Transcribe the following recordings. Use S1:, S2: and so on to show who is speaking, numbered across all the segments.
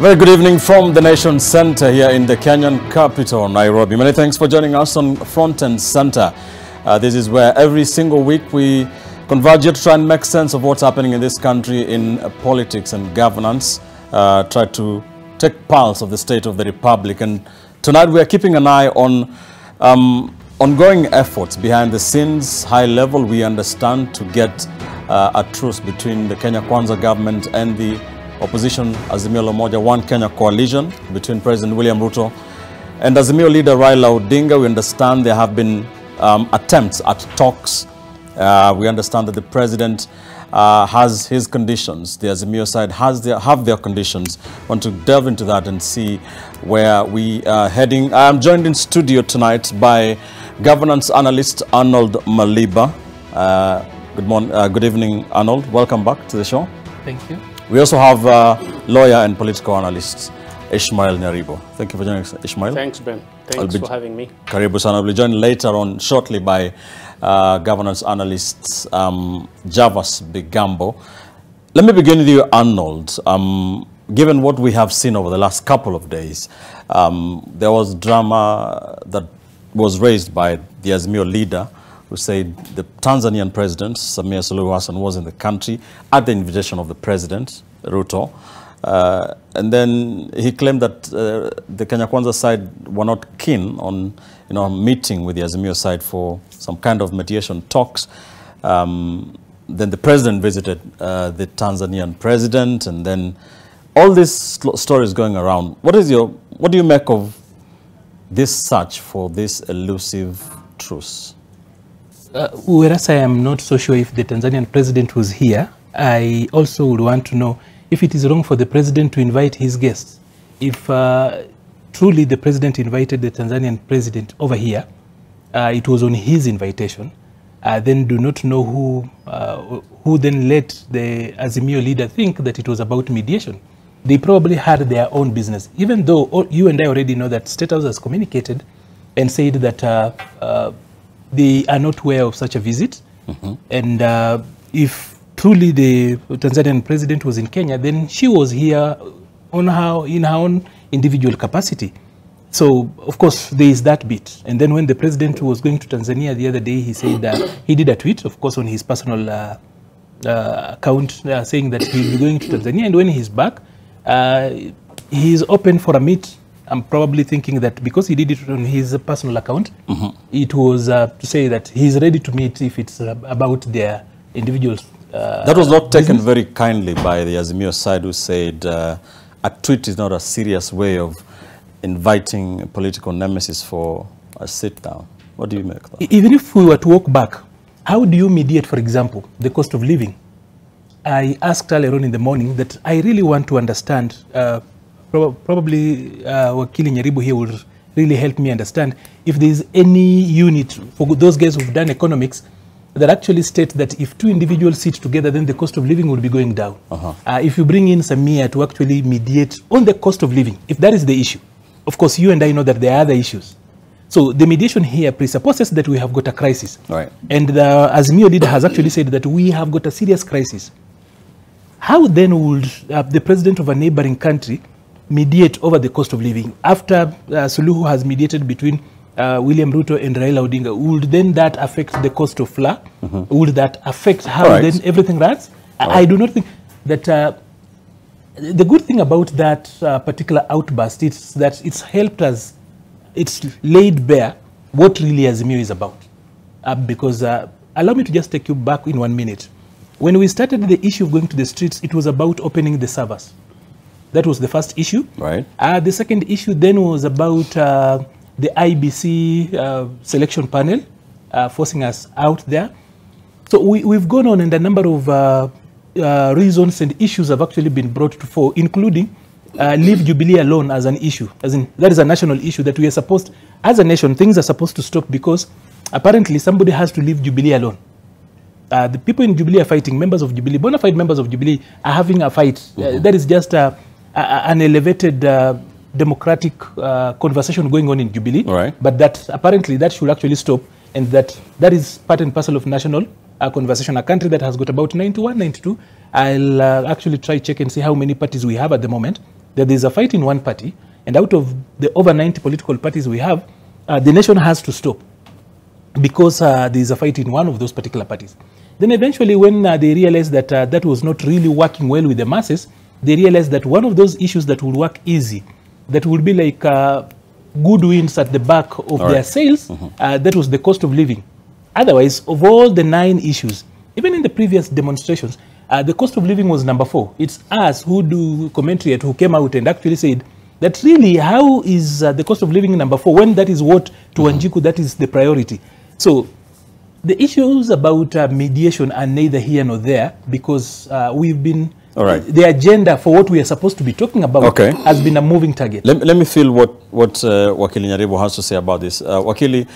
S1: Very good evening from the Nation Center here in the Kenyan capital, Nairobi. Many thanks for joining us on Front and Center. This is where every single week we converge here to try and make sense of what's happening in this country in politics and governance, try to take pulse of the state of the republic. And tonight we are keeping an eye on ongoing efforts behind the scenes, high level, we understand, to get a truce between the Kenya Kwanza government and the opposition Azimio la Umoja One Kenya coalition between President William Ruto and Azimio leader Raila Odinga. We understand there have been attempts at talks. We understand that the president has his conditions. The Azimio side have their conditions. Want to delve into that and see where we are heading. I am joined in studio tonight by governance analyst Arnold Maliba. Good morning, good evening, Arnold. Welcome back to the show.
S2: Thank you.
S1: We also have lawyer and political analyst Ishmael Nyaribo. Thank you for joining us, Ishmael.
S3: Thanks, Ben. Thanks for having me.
S1: Karibu sana. I'll be joined later on shortly by governance analyst Javas Bigambo. Let me begin with you, Arnold. Given what we have seen over the last couple of days, there was drama that was raised by the Azimio leader, who said the Tanzanian president, Samia Suluhu Hassan, was in the country at the invitation of the president, Ruto. And then he claimed that the Kenya Kwanza side were not keen on meeting with the Azimio side for some kind of mediation talks. Then the president visited the Tanzanian president, and then all these stories going around. What do you make of this search for this elusive truce?
S2: Whereas I am not so sure if the Tanzanian president was here, I also would want to know if it is wrong for the president to invite his guests. If truly the president invited the Tanzanian president over here, it was on his invitation, then do not know who then let the Azimio leader think that it was about mediation. They probably had their own business, even though you and I already know that State House has communicated and said that they are not aware of such a visit. Mm-hmm. And if truly the Tanzanian president was in Kenya, then she was here in her own individual capacity. So, of course, there is that bit. And then when the president was going to Tanzania the other day, he said that he did a tweet, of course, on his personal account, saying that he'll be going to Tanzania. And when he's back, he's open for a meet. I'm probably thinking that because he did it on his personal account, mm-hmm. it was to say that he's ready to meet if it's about their individuals.
S1: That was not taken very kindly by the Azimio side, who said a tweet is not a serious way of inviting a political nemesis for a sit-down. What do you make of that? Even
S2: if we were to walk back, how do you mediate, for example, the cost of living? I asked earlier on in the morning that I really want to understand. Probably Wakili Nyaribo here will really help me understand if there is any unit for those guys who've done economics that actually state that if two individuals sit together, then the cost of living will be going down. Uh-huh. If you bring in Samia to actually mediate on the cost of living, if that is the issue, of course you and I know that there are other issues. So the mediation here presupposes that we have got a crisis. Right. And the Azimio leader has actually said that we have got a serious crisis. How then would the president of a neighboring country mediate over the cost of living after Suluhu has mediated between William Ruto and Raila Odinga? Would then that affect the cost of flour? Mm-hmm. Would that affect how then everything runs? I do not think that the good thing about that particular outburst is that it's helped us, it's laid bare what really Azimio is about. Because allow me to just take you back in 1 minute. When we started the issue of going to the streets, it was about opening the servers. That was the first issue. Right. The second issue then was about the IBC selection panel forcing us out there. So we've gone on, and a number of reasons and issues have actually been brought to fore, including Leave Jubilee alone as an issue. As in, that is a national issue that we are supposed, as a nation, things are supposed to stop because apparently somebody has to leave Jubilee alone. The people in Jubilee are fighting, members of Jubilee, bona fide members of Jubilee are having a fight. Mm-hmm. That is just an elevated democratic conversation going on in Jubilee, right. But that apparently that should actually stop, and that is part and parcel of national conversation. A country that has got about 91, 92. I'll actually try check and see how many parties we have at the moment. that there's a fight in one party, and out of the over 90 political parties we have, the nation has to stop because there's a fight in one of those particular parties. Then eventually when they realized that that was not really working well with the masses, they realized that one of those issues that would work easy, that would be like good wins at the back of their sales, that was the cost of living. Otherwise, of all the 9 issues, even in the previous demonstrations, the cost of living was number 4. It's us who do commentary who came out and actually said that really, how is the cost of living number 4 when that is what to Wanjiku, that is the priority. So the issues about mediation are neither here nor there, because we've been, the agenda for what we are supposed to be talking about has been a moving target.
S1: Let me feel what Wakili Nyaribo has to say about this. Wakili,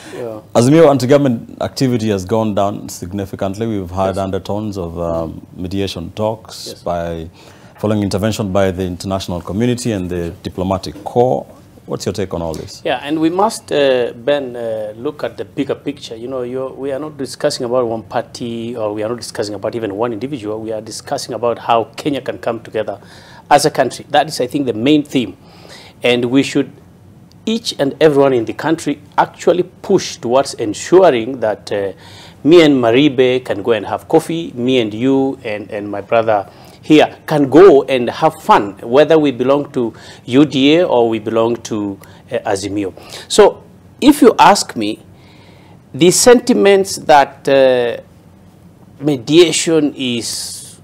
S1: Azimio anti-government activity has gone down significantly. We've had undertones of mediation talks following intervention by the international community and the diplomatic corps. What's your take on all this?
S3: Yeah, and we must, Ben, look at the bigger picture. You know, we are not discussing about one party, or we are not discussing about even one individual. We are discussing about how Kenya can come together as a country. That is, I think, the main theme. And we should, each and everyone in the country, actually push towards ensuring that me and Maribe can go and have coffee, me and you and my brother here can go and have fun, whether we belong to UDA or we belong to Azimio. So if you ask me, the sentiments that mediation is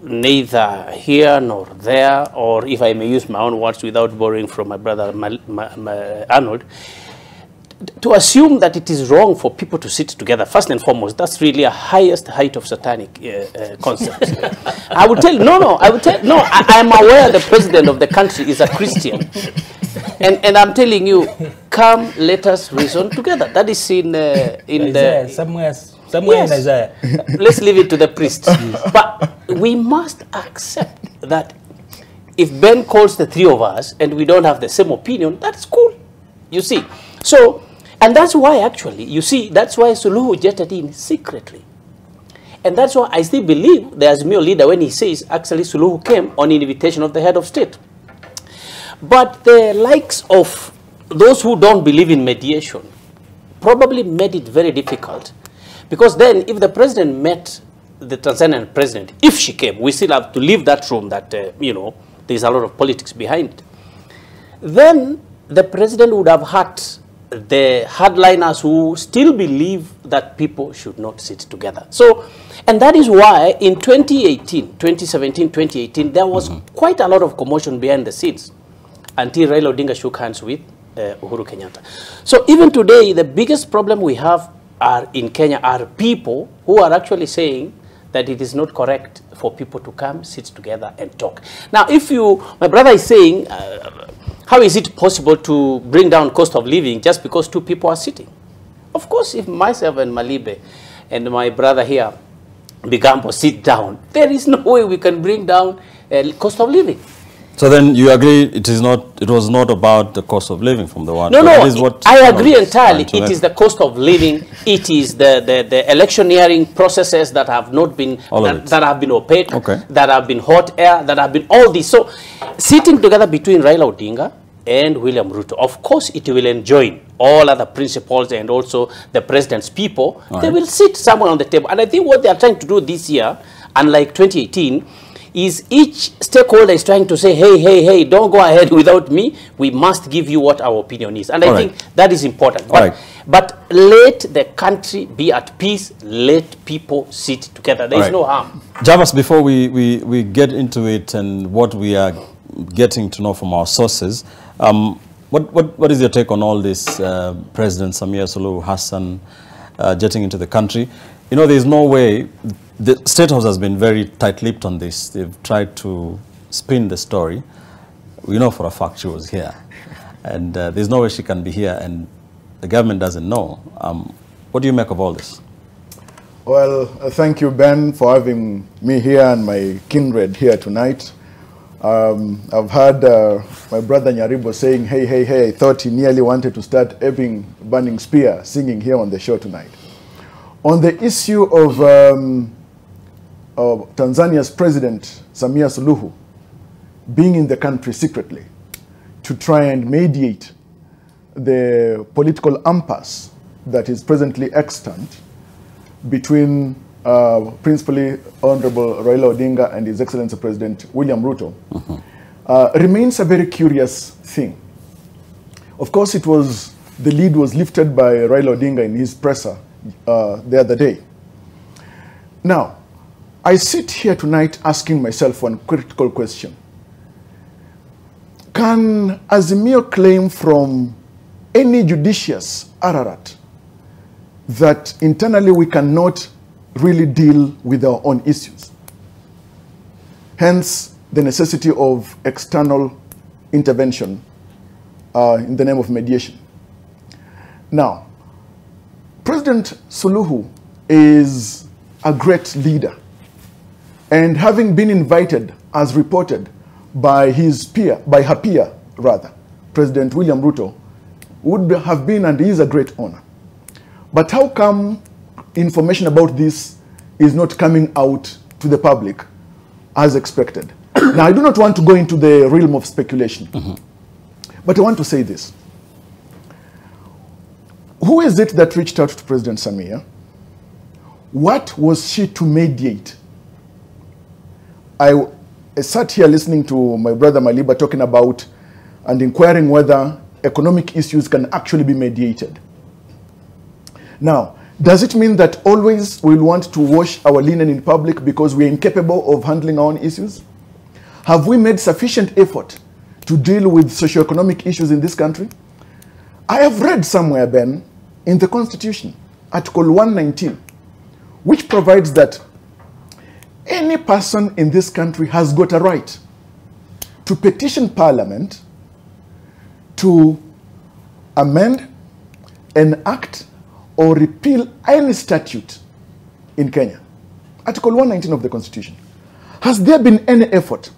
S3: neither here nor there, or if I may use my own words without borrowing from my brother Arnold, to assume that it is wrong for people to sit together, first and foremost, that's really a highest height of satanic concept. I would tell you, I am aware the president of the country is a Christian. And I'm telling you, come, let us reason together. That is in
S2: Isaiah, somewhere in Isaiah.
S3: Let's leave it to the priests. But we must accept that if Ben calls the 3 of us and we don't have the same opinion, that's cool. You see. So, and that's why actually, you see, that's why Suluhu jetted in secretly. And that's why I still believe the Azimio leader when he says, actually Suluhu came on invitation of the head of state. But the likes of those who don't believe in mediation probably made it very difficult. Because then if the president met the Tanzanian president, if she came, we still have to leave that room that, you know, there's a lot of politics behind it. Then the president would have had the hardliners who still believe that people should not sit together. So, and that is why in 2017, 2018, there was quite a lot of commotion behind the scenes until Raila Odinga shook hands with Uhuru Kenyatta. So even today, the biggest problem we have in Kenya are people who are actually saying that it is not correct for people to come, sit together and talk. Now, if you, my brother is saying, how is it possible to bring down cost of living just because 2 people are sitting? Of course, if myself and Malibe and my brother here, Bigambo, sit down, there is no way we can bring down cost of living.
S1: So then you agree it was not about the cost of living from the one.
S3: No, I agree entirely. It is the cost of living. It is the electioneering processes that have not been, that have been opaque, that have been hot air, that have been all this. So sitting together between Raila Odinga and William Ruto, of course it will enjoin all other principles and also the president's people. They will sit somewhere on the table. And I think what they are trying to do this year, unlike 2018, is each stakeholder is trying to say, hey, don't go ahead without me. We must give you what our opinion is. And I think that is important. But let the country be at peace. Let people sit together. There is no harm.
S1: Javas, before we get into it and what we are getting to know from our sources, what is your take on all this President Samia Suluhu Hassan jetting into the country? You know, there's no way. The State House has been very tight-lipped on this. They've tried to spin the story. We know for a fact she was here. And there's no way she can be here, and the government doesn't know. What do you make of all this?
S4: Well, thank you, Ben, for having me here and my kindred here tonight. I've heard my brother Nyaribo saying, hey, I thought he nearly wanted to start Ebbing Burning Spear singing here on the show tonight. On the issue of Tanzania's president, Samia Suluhu, being in the country secretly to try and mediate the political impasse that is presently extant between principally Honorable Raila Odinga and His Excellency President William Ruto remains a very curious thing. Of course, the lead was lifted by Raila Odinga in his presser the other day. Now, I sit here tonight asking myself one critical question. Can Azimio claim from any judicious Ararat that internally we cannot really deal with our own issues? Hence, the necessity of external intervention in the name of mediation. Now, President Suluhu is a great leader, and having been invited, as reported, by her peer, President William Ruto, would have been and is a great honor. But how come information about this is not coming out to the public as expected? Now, I do not want to go into the realm of speculation, but I want to say this. Who is it that reached out to President Samia? What was she to mediate? I sat here listening to my brother Maliba talking about and inquiring whether economic issues can actually be mediated. Now, does it mean that always we'll want to wash our linen in public because we're incapable of handling our own issues? Have we made sufficient effort to deal with socioeconomic issues in this country? I have read somewhere, Ben, in the Constitution, Article 119, which provides that any person in this country has got a right to petition Parliament to amend, enact, or repeal any statute in Kenya. Article 119 of the Constitution. Has there been any effort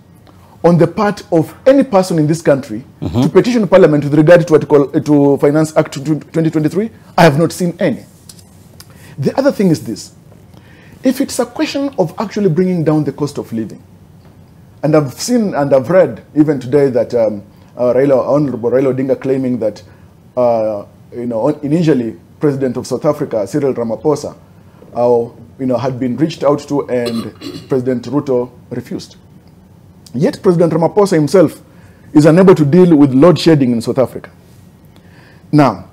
S4: on the part of any person in this country to petition Parliament with regard to Finance Act 2023? I have not seen any. The other thing is this. If it's a question of actually bringing down the cost of living, and I've seen and I've read even today that Honorable Raila Odinga claiming that initially President of South Africa, Cyril Ramaphosa, had been reached out to and President Ruto refused. Yet President Ramaphosa himself is unable to deal with load shedding in South Africa. Now,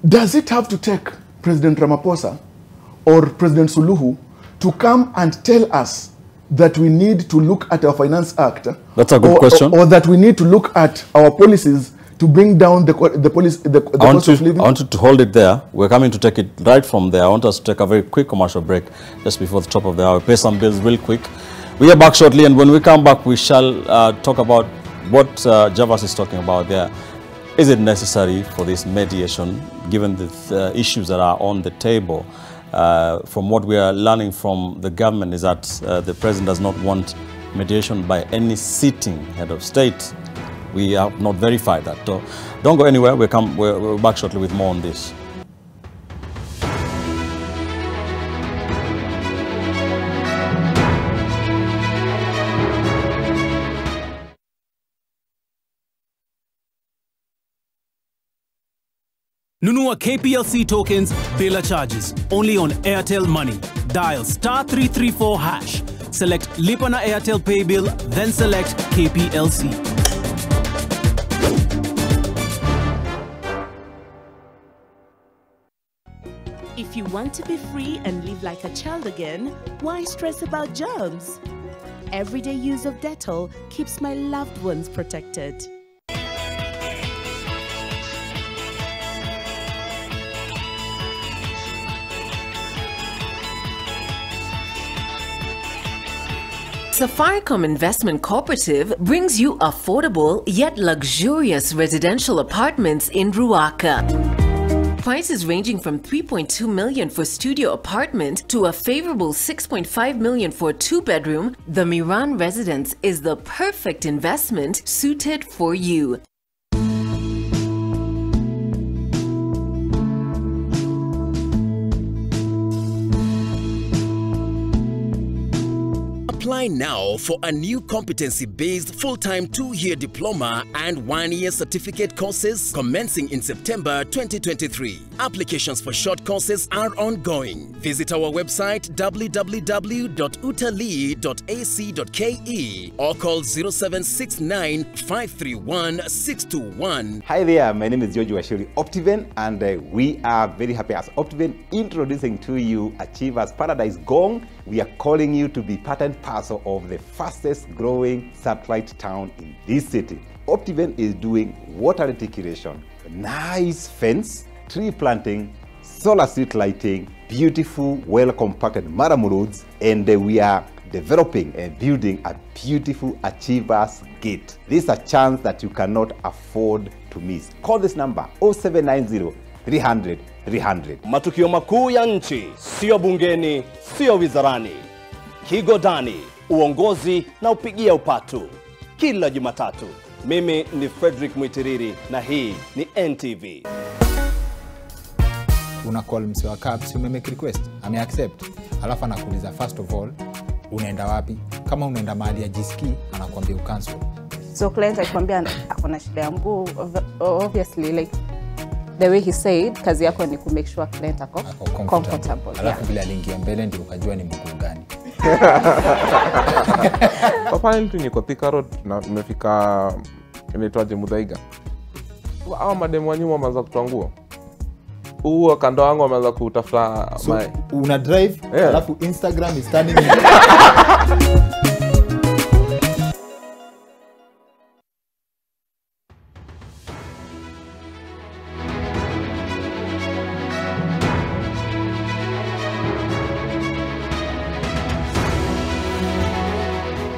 S4: does it have to take President Ramaphosa or President Suluhu to come and tell us that we need to look at our Finance Act?
S1: That's a good question.
S4: Or that we need to look at our policies to bring down the cost of living?
S1: I want you to hold it there. We're coming to take it right from there. I want us to take a very quick commercial break just before the top of the hour. Pay some bills real quick. We are back shortly, and when we come back, we shall talk about what Javas is talking about there. Is it necessary for this mediation, given the issues that are on the table? From what we are learning from the government is that the president does not want mediation by any sitting head of state. We have not verified that. So don't go anywhere. We're back shortly with more on this.
S5: Nunua KPLC tokens, bila charges. Only on Airtel Money. Dial *334#. Select Lipa na Airtel Pay Bill, then select KPLC.
S6: If you want to be free and live like a child again, why stress about germs? Everyday use of Dettol keeps my loved ones protected.
S7: Safaricom Investment Cooperative brings you affordable yet luxurious residential apartments in Ruaka. Prices ranging from 3.2 million for studio apartment to a favorable 6.5 million for a 2-bedroom, the Miran residence is the perfect investment suited for you.
S8: Apply now for a new competency-based full-time 2-year diploma and 1-year certificate courses commencing in September 2023. Applications for short courses are ongoing. Visit our website www.utalii.ac.ke or call 0769 531 621.
S9: Hi there, my name is George Washiri Optiven, and we are very happy as Optiven introducing to you Achievers Paradise Gong. We are calling you to be part and parcel of the fastest growing satellite town in this city. Optiven is doing water reticulation, nice fence, tree planting, solar street lighting, beautiful, well-compacted Maramu roads, and we are developing and building a beautiful Achievers Gate. This is a chance that you cannot afford to miss. Call this number 0790 300 300.
S10: Matukio makuu ya nchi, sio bungeni, sio wizarani. Kigodani, uongozi na upigia upatu. Kila Jumatatu. Mimi ni Frederick Mwitiriri na hii ni NTV.
S11: Una call mse wa CAPS, umemake request, ame-accept. Alafu anakuuliza first of all, unaenda wapi? Kama unaenda mahali ya jiski, anakuambia ucancel.
S12: So client akikwambia akona shida ya mguu, obviously like the way he said, kazi yako ni ku make sure client ako comfortable.
S11: Alafu bila aliingia mbele ndio ukajua ni mguu gani.
S13: Apparently niko Thika Road na nimefika inaitwaje Muthaiga. Hao mademu wa nyuma wameanza kutoa nguo. Huo kando wangu wameanza kutafuta
S14: so, una drive alafu Instagram is turning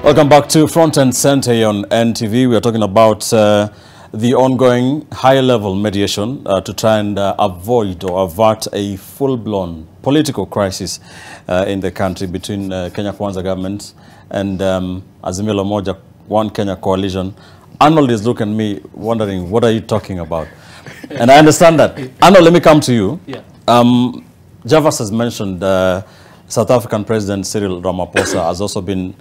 S1: Welcome back to Front and Center here on NTV. We are talking about the ongoing high-level mediation to try and avoid or avert a full-blown political crisis in the country between Kenya Kwanza government and Azimio la Umoja One Kenya coalition. Arnold is looking at me wondering, what are you talking about? And I understand that. Arnold, let me come to you.
S2: Yeah.
S1: Javas has mentioned South African President Cyril Ramaphosa has also been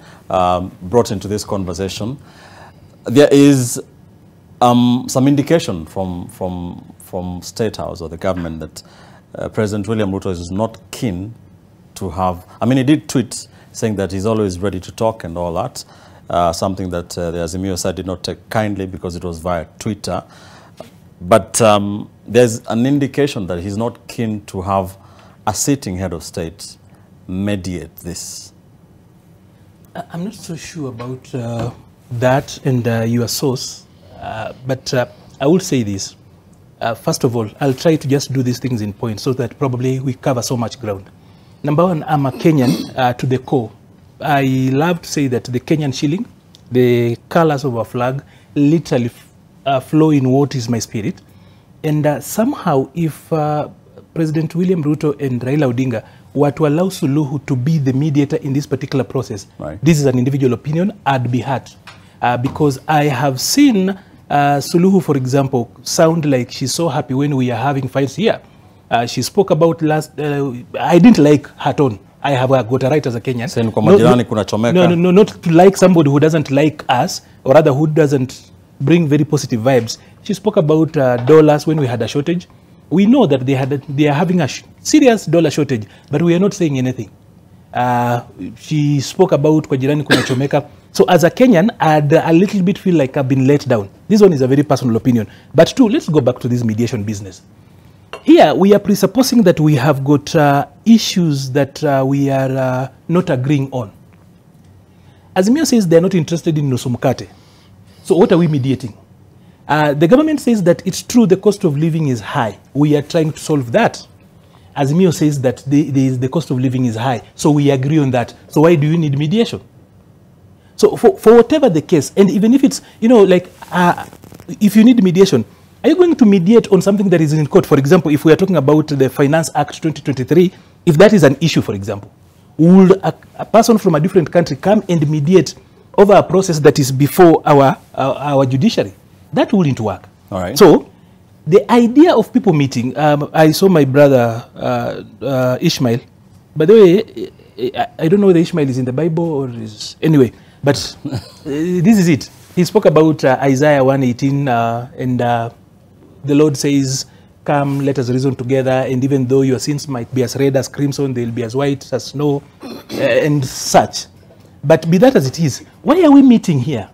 S1: brought into this conversation. There is some indication from State House or the government that President William Ruto is not keen to have, I mean, he did tweet saying that he's always ready to talk and all that, something that the Azimio side did not take kindly because it was via Twitter. But there's an indication that he's not keen to have a sitting head of state mediate this.
S2: I'm not so sure about that and your source, but I will say this. First of all, I'll try to just do these things in points so that probably we cover so much ground. Number one, I'm a Kenyan to the core. I love to say that the Kenyan shilling, the colors of our flag, literally flow in what is my spirit. And somehow, if President William Ruto and Raila Odinga were to allow Suluhu to be the mediator in this particular process, right. This is an individual opinion, I'd be hurt. Because I have seen Suluhu, for example, sound like she's so happy when we are having fights here. She spoke about I didn't like her tone. I have got a right as a Kenyan. No, not to like somebody who doesn't like us, or rather who doesn't bring very positive vibes. She spoke about dollars when we had a shortage. We know that they are having a serious dollar shortage, but we are not saying anything. She spoke about kwa jirani kuna chomeka. So as a Kenyan, I'd a little bit feel like I've been let down. This one is a very personal opinion. But two, let's go back to this mediation business. Here, we are presupposing that we have got issues that we are not agreeing on. Azimio says they're not interested in nusu mkate. So what are we mediating? The government says that it's true the cost of living is high. We are trying to solve that. Azimio says that the cost of living is high. So we agree on that. So why do you need mediation? So for whatever the case, and even if it's, you know, like, if you need mediation, are you going to mediate on something that is in court? For example, if we are talking about the Finance Act 2023, if that is an issue, for example, would a person from a different country come and mediate over a process that is before our judiciary? That wouldn't work.
S1: All right.
S2: So the idea of people meeting, I saw my brother Ishmael. By the way, I don't know whether Ishmael is in the Bible or is anyway, but this is it. He spoke about Isaiah 1:18, and the Lord says, "Come, let us reason together, and even though your sins might be as red as crimson, they'll be as white as snow," and such. But be that as it is, why are we meeting here?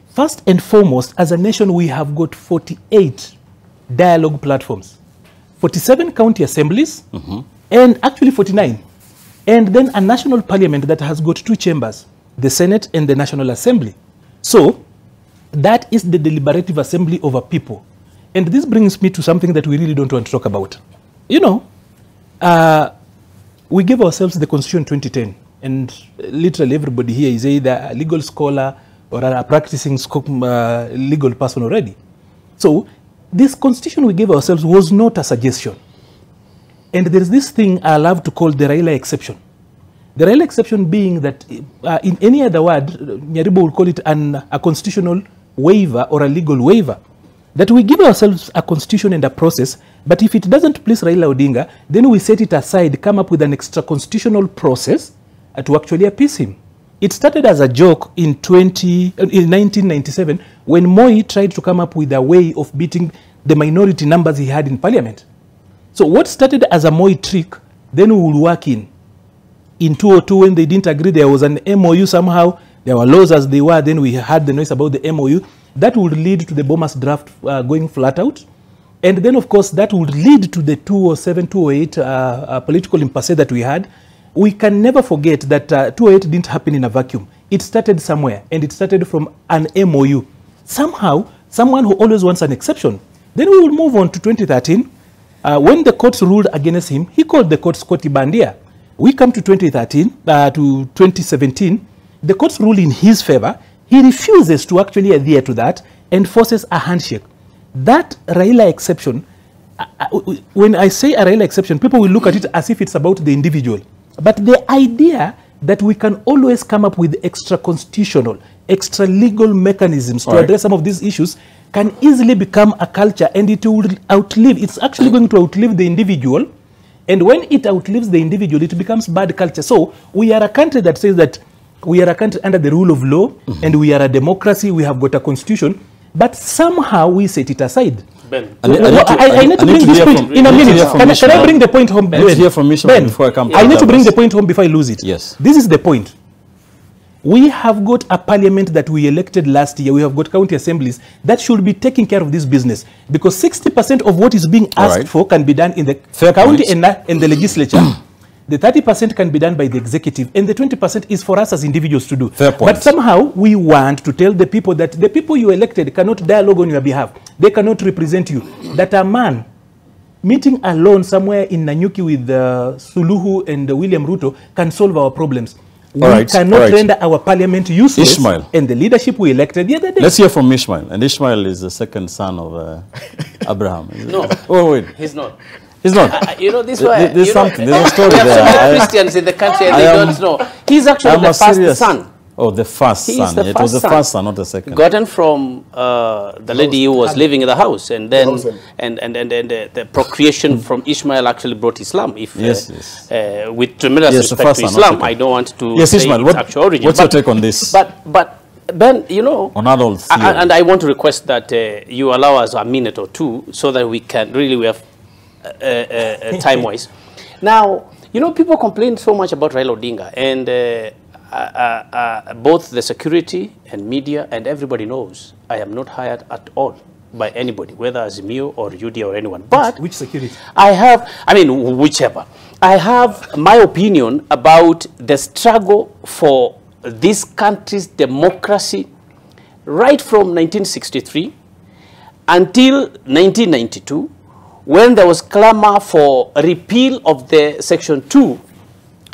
S2: First and foremost, as a nation, we have got 48 dialogue platforms, 47 county assemblies, and actually 49. And then a national parliament that has got 2 chambers, the Senate and the National Assembly. So that is the deliberative assembly of a people. And this brings me to something that we really don't want to talk about. You know, we gave ourselves the Constitution 2010, and literally everybody here is either a legal scholar or a practicing legal person already. So this Constitution we gave ourselves was not a suggestion. And there is this thing I love to call the Raila exception. The Raila exception being that in any other word, Nyaribo will call it a constitutional waiver or a legal waiver. That we give ourselves a constitution and a process, but if it doesn't please Raila Odinga, then we set it aside, come up with an extra constitutional process to actually appease him. It started as a joke in 1997 when Moi tried to come up with a way of beating the minority numbers he had in parliament. So what started as a Moi trick, then we will work in. In 2002, when they didn't agree, there was an MOU somehow. There were laws as they were. Then we had the noise about the MOU. That would lead to the Bomas draft going flat out. And then, of course, that would lead to the 2007, 2008 political impasse that we had. We can never forget that 2008 didn't happen in a vacuum. It started somewhere, and it started from an MOU. Somehow, someone who always wants an exception. Then we will move on to 2013. When the courts ruled against him, he called the courts Koti Bandia. We come to 2013, to 2017. The courts rule in his favor. He refuses to actually adhere to that and forces a handshake. That Raila exception, when I say a Raila exception, people will look at it as if it's about the individual. But the idea that we can always come up with extra constitutional, extra legal mechanisms to address some of these issues can easily become a culture, and it will outlive, it's actually going to outlive the individual. And when it outlives the individual, it becomes bad culture. So we are a country that says that we are a country under the rule of law, and we are a democracy, we have got a constitution, but somehow we set it aside. Ben, I need to bring this point in a minute. Can I bring the point home?
S1: Let's hear from Ishmael before I come to
S2: I need to bring the point home before I lose it.
S1: Yes.
S2: This is the point. We have got a parliament that we elected last year. We have got county assemblies that should be taking care of this business, because 60% of what is being asked for can be done in the county and the legislature. The 30% can be done by the executive, and the 20% is for us as individuals to do. But somehow we want to tell the people that the people you elected cannot dialogue on your behalf. They cannot represent you. That a man meeting alone somewhere in Nanyuki with Suluhu and William Ruto can solve our problems. We cannot render our parliament useless.
S1: Ishmael.
S2: And the leadership we elected the other day.
S1: Let's hear from Ishmael. And Ishmael is the second son of Abraham.
S3: No.
S1: Oh, wait.
S3: He's not.
S1: He's not.
S3: You know, this way.
S1: There's something. There's a story
S3: we have
S1: there.
S3: so many Christians in the country and they don't know. He's actually the first son.
S1: Oh, the first son. It was the first son, not the second.
S3: Gotten from the lady who was living in the house, and then the procreation from Ishmael actually brought Islam. If with tremendous respect to Islam, I don't want to say
S1: Ishmael,
S3: its actual origin.
S1: What's your take on this?
S3: But Ben, you know,
S1: on adults,
S3: and I want to request that you allow us a minute or two so that we can really we have time-wise. Now, you know, people complain so much about Raila Odinga, and both the security and media and everybody knows I am not hired at all by anybody, whether as Mio or UD or anyone. But
S2: which security?
S3: Whichever. I have my opinion about the struggle for this country's democracy right from 1963 until 1992, when there was clamor for repeal of the Section 2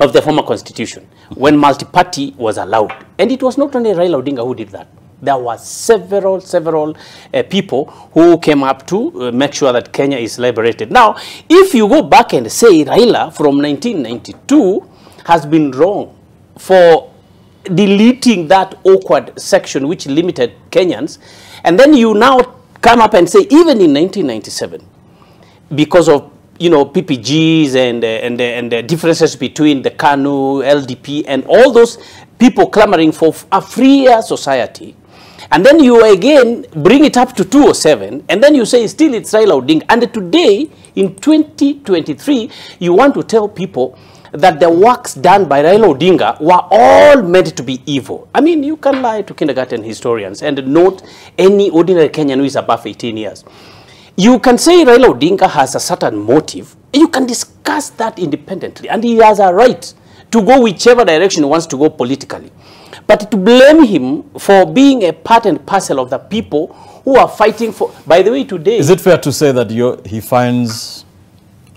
S3: of the former constitution, when multi-party was allowed. And it was not only Raila Odinga who did that. There were several people who came up to make sure that Kenya is liberated. Now, if you go back and say Raila from 1992 has been wrong for deleting that awkward section which limited Kenyans, and then you now come up and say even in 1997, because of PPGs and the differences between the KANU, LDP, and all those people clamoring for a freer society. And then you again bring it up to 207, and then you say still it's Raila Odinga. And today, in 2023, you want to tell people that the works done by Raila Odinga were all meant to be evil. I mean, you can lie to kindergarten historians and not any ordinary Kenyan who is above 18 years. You can say Raila Odinga has a certain motive. You can discuss that independently, and he has a right to go whichever direction he wants to go politically. But to blame him for being a part and parcel of the people who are fighting for... By the way, today...
S1: Is it fair to say that he finds,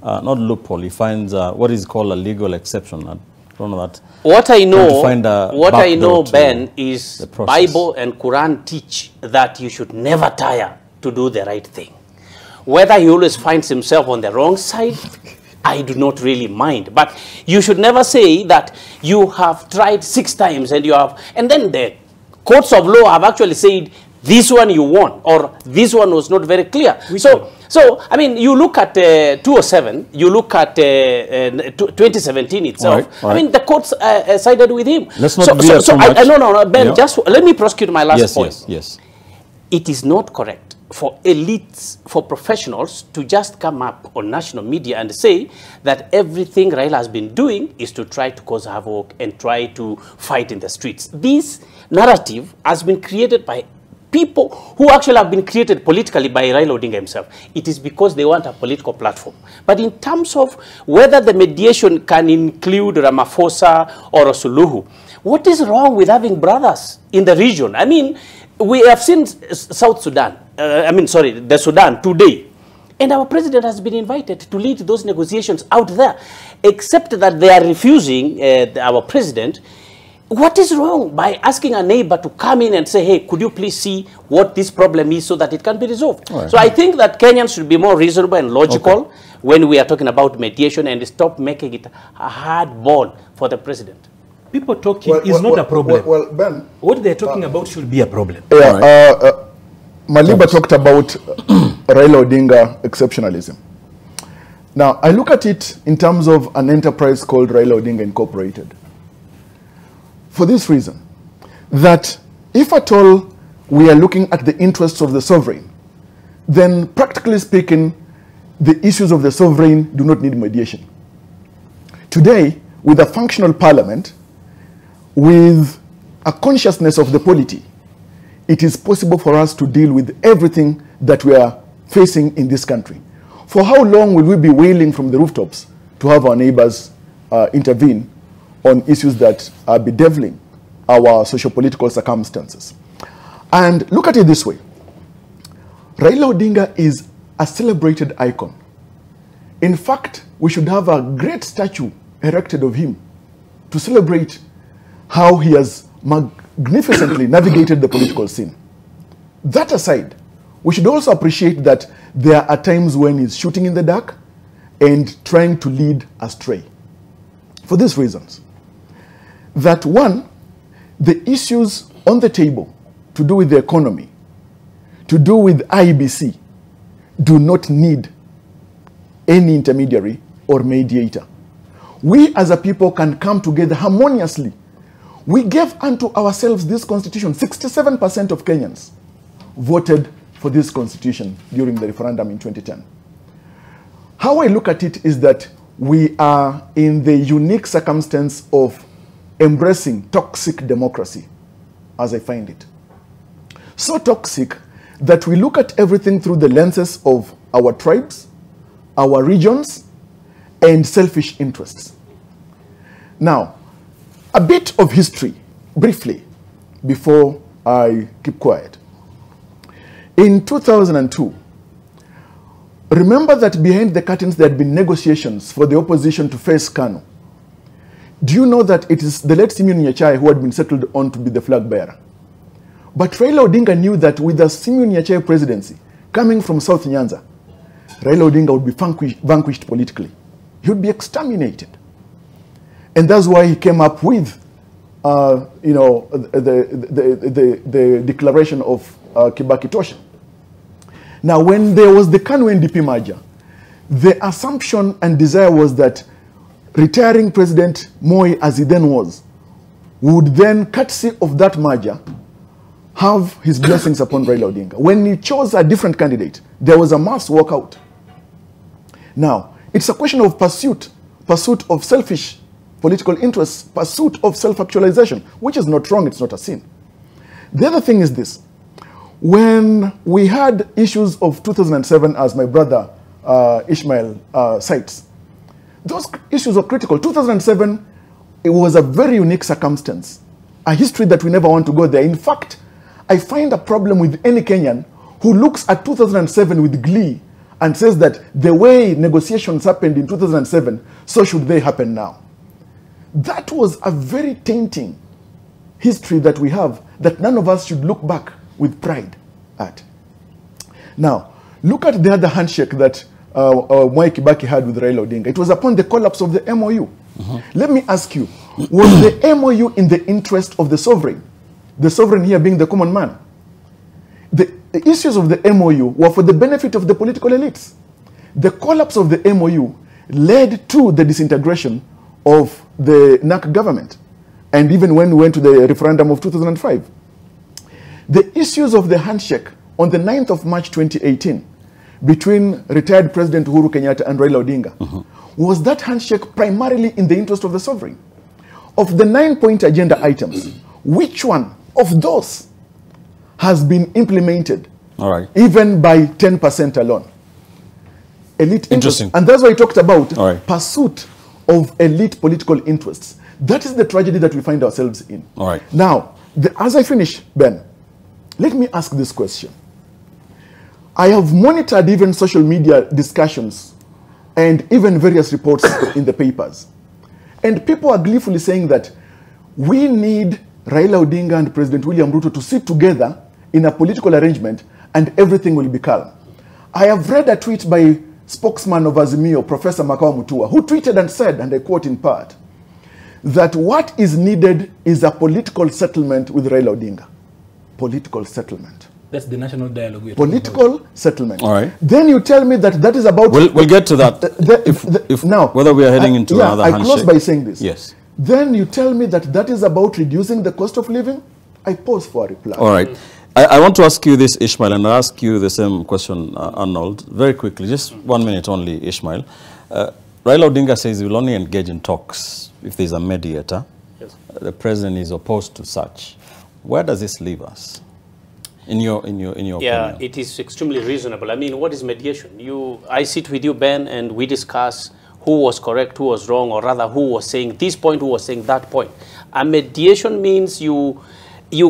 S1: not loophole, he finds what is called a legal exception? I don't know that.
S3: What I know, Ben, is Bible and Quran teach that you should never tire to do the right thing. Whether he always finds himself on the wrong side, I do not really mind. But you should never say that you have tried 6 times and you have, and then the courts of law have actually said this one you won, or this one was not very clear. So I mean, you look at 207, you look at 2017 itself. All right. I mean, the courts sided with him.
S1: Let's not be so much.
S3: No, Ben, just let me prosecute my last point.
S1: Yes.
S3: It is not correct for elites, for professionals to just come up on national media and say that everything Raila has been doing is to try to cause havoc and try to fight in the streets. This narrative has been created by people who actually have been created politically by Raila Odinga himself. It is because they want a political platform. But in terms of whether the mediation can include Ramaphosa or Suluhu, what is wrong with having brothers in the region? I mean, we have seen South Sudan, the Sudan today. And our president has been invited to lead those negotiations out there, except that they are refusing our president. What is wrong by asking a neighbor to come in and say, hey, could you please see what this problem is so that it can be resolved? Right. So I think that Kenyans should be more reasonable and logical when we are talking about mediation and stop making it a hard ball for the president.
S2: People talking is not a problem.
S4: Well, Ben,
S2: what they're talking about should be a problem.
S4: Yeah, Maliba talked about Raila Odinga exceptionalism. Now, I look at it in terms of an enterprise called Raila Odinga Incorporated. For this reason, that if at all we are looking at the interests of the sovereign, then practically speaking, the issues of the sovereign do not need mediation. Today, with a functional parliament, with a consciousness of the polity, it is possible for us to deal with everything that we are facing in this country. For how long will we be wailing from the rooftops to have our neighbors intervene on issues that are bedeviling our socio-political circumstances? And look at it this way. Raila Odinga is a celebrated icon. In fact, we should have a great statue erected of him to celebrate how he has magnificently navigated the political scene. That aside, we should also appreciate that there are times when he's shooting in the dark and trying to lead astray. For these reasons, that one, the issues on the table to do with the economy, to do with IBC, do not need any intermediary or mediator. We as a people can come together harmoniously. We gave unto ourselves this constitution. 67% of Kenyans voted for this constitution during the referendum in 2010. How I look at it is that we are in the unique circumstance of embracing toxic democracy, as I find it. So toxic that we look at everything through the lenses of our tribes, our regions, and selfish interests. Now, a bit of history, briefly, before I keep quiet. In 2002, remember that behind the curtains there had been negotiations for the opposition to face KANU. Do you know that it is the late Simeon Nyachai who had been settled on to be the flag bearer? But Raila Odinga knew that with the Simeon Nyachai presidency coming from South Nyanza, Raila Odinga would be vanquished politically. He would be exterminated. And that's why he came up with the declaration of Kibaki Tosha. Now, when there was the KANU NDP merger, the assumption and desire was that retiring President Moi, as he then was, would then, courtesy of that merger, have his blessings upon Raila Odinga. When he chose a different candidate, there was a mass walkout. Now, it's a question of pursuit of selfish political interests, pursuit of self-actualization, which is not wrong, it's not a sin. The other thing is this. When we had issues of 2007, as my brother Ishmael cites, those issues were critical. 2007, it was a very unique circumstance, a history that we never want to go there. In fact, I find a problem with any Kenyan who looks at 2007 with glee and says that the way negotiations happened in 2007, so should they happen now. That was a very tainting history that we have that none of us should look back with pride at. Now, look at the other handshake that Mwai Kibaki had with Raila Odinga. It was upon the collapse of the MOU. Let me ask you, was the MOU in the interest of the sovereign? The sovereign here being the common man. The issues of the MOU were for the benefit of the political elites. The collapse of the MOU led to the disintegration of the NAC government. And even when we went to the referendum of 2005. The issues of the handshake on the 9th of March 2018 between retired President Uhuru Kenyatta and Raila Odinga, was that handshake primarily in the interest of the sovereign? Of the 9-point agenda items, which one of those has been implemented, even by 10% alone? Elite interests. And that's why I talked about pursuit of elite political interests. That is the tragedy that we find ourselves in. Now, as I finish, Ben, let me ask this question. I have monitored even social media discussions and even various reports in the papers. And people are gleefully saying that we need Raila Odinga and President William Ruto to sit together in a political arrangement and everything will be calm. I have read a tweet by spokesman of Azimio, Professor Makawa Mutua, who tweeted and said, and I quote in part, that what is needed is a political settlement with Raila Odinga. Political settlement.
S2: That's the national dialogue.
S4: Political settlement. Then you tell me that that is about...
S1: We'll get to that. Now, whether we are heading into another handshake.
S4: I close by saying this.
S1: Yes.
S4: Then you tell me that that is about reducing the cost of living? I pause for a reply.
S1: All right. I want to ask you this, Ishmael, and I'll ask you the same question, Arnold, very quickly. Just 1 minute only, Ishmael. Raila Odinga says he will only engage in talks if there's a mediator.
S3: Yes.
S1: The president is opposed to such. Where does this leave us? In your opinion?
S3: It is extremely reasonable. I mean, what is mediation? I sit with you, Ben, and we discuss who was correct, who was wrong, or rather who was saying this point, who was saying that point. A mediation means you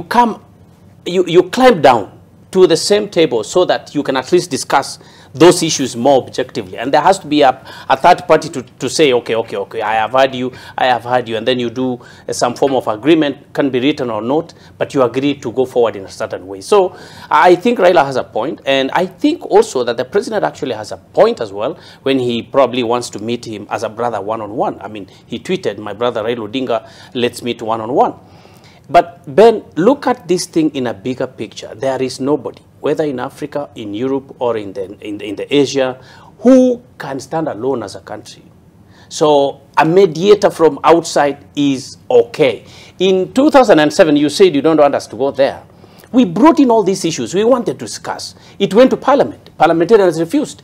S3: climb down to the same table so that you can at least discuss those issues more objectively. And there has to be a third party to say, okay, I have heard you, and then you do some form of agreement, can be written or not, but you agree to go forward in a certain way. So I think Raila has a point, and I think also that the president actually has a point as well when he probably wants to meet him as a brother one-on-one. I mean, he tweeted, my brother Raila Odinga, let's meet one-on-one. But Ben, look at this thing in a bigger picture. There is nobody, whether in Africa, in Europe, or in the Asia, who can stand alone as a country. So a mediator from outside is okay. In 2007, you said you don't want us to go there. We brought in all these issues we wanted to discuss. It went to Parliament. Parliamentarians refused.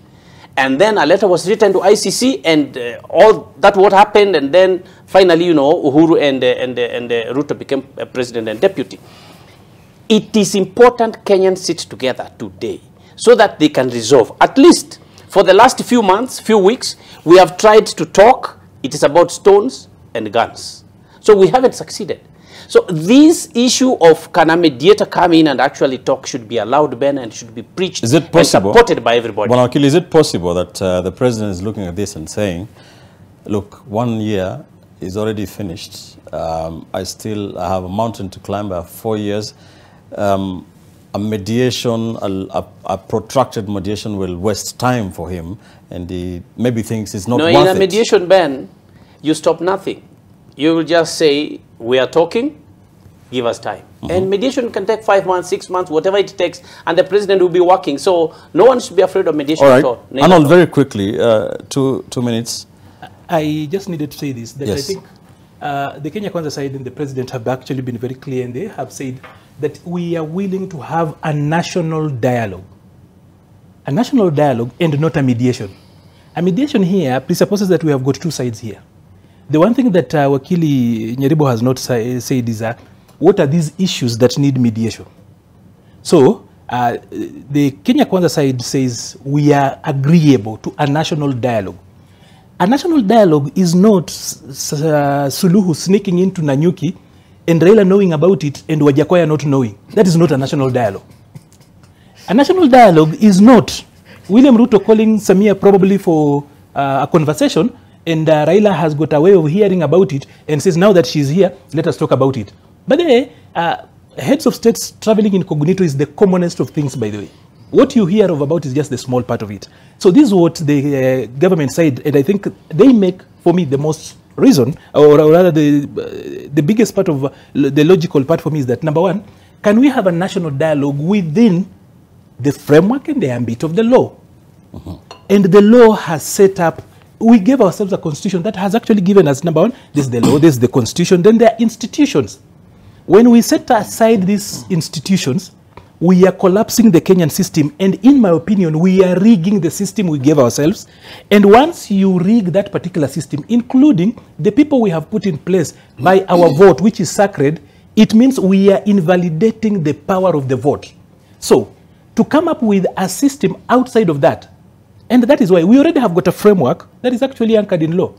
S3: And then a letter was written to ICC, and all that what happened, and then finally, you know, Uhuru and Ruto became president and deputy. It is important Kenyans sit together today so that they can resolve. At least for the last few months, few weeks, we have tried to talk. It is about stones and guns. So we haven't succeeded. So this issue of can a mediator come in and actually talk should be allowed, Ben, and should be preached and supported by everybody.
S1: Well, is it possible that the president is looking at this and saying, look, 1 year is already finished. I have a mountain to climb. I have 4 years. A mediation, a protracted mediation will waste time for him, and he maybe thinks it's not worth it.
S3: No, in a mediation, Ben, you stop nothing. You will just say, we are talking, give us time. And mediation can take 5 months, 6 months, whatever it takes, and the president will be working. So no one should be afraid of mediation
S1: All right.
S3: at all.
S1: Arnold, very quickly, 2 minutes.
S2: I just needed to say this, that
S1: Yes.
S2: I think the Kenya Kwanza side and the president have actually been very clear, and they have said that we are willing to have a national dialogue. A national dialogue and not a mediation. A mediation here presupposes that we have got 2 sides here. The one thing that Wakili Nyeribo has not said is what are these issues that need mediation? So the Kenya Kwanza side says we are agreeable to a national dialogue. A national dialogue is not Suluhu sneaking into Nanyuki and Raila knowing about it and Wajakoya not knowing. That is not a national dialogue. A national dialogue is not William Ruto calling Samia probably for a conversation, and Raila has got a way of hearing about it and says, now that she's here, let us talk about it. But heads of states traveling incognito is the commonest of things, by the way. What you hear about is just the small part of it. So this is what the government said, and I think they make, for me, the most reason, or rather the biggest part of the logical part for me is that, number one, can we have a national dialogue within the framework and the ambit of the law? And the law has set up, we gave ourselves a constitution that has actually given us, number one, there's the law, there's the constitution, then there are institutions. When we set aside these institutions, we are collapsing the Kenyan system, and in my opinion, we are rigging the system we gave ourselves. And once you rig that particular system, including the people we have put in place by our vote, which is sacred, it means we are invalidating the power of the vote. So, to come up with a system outside of that, and that is why we already have got a framework that is actually anchored in law.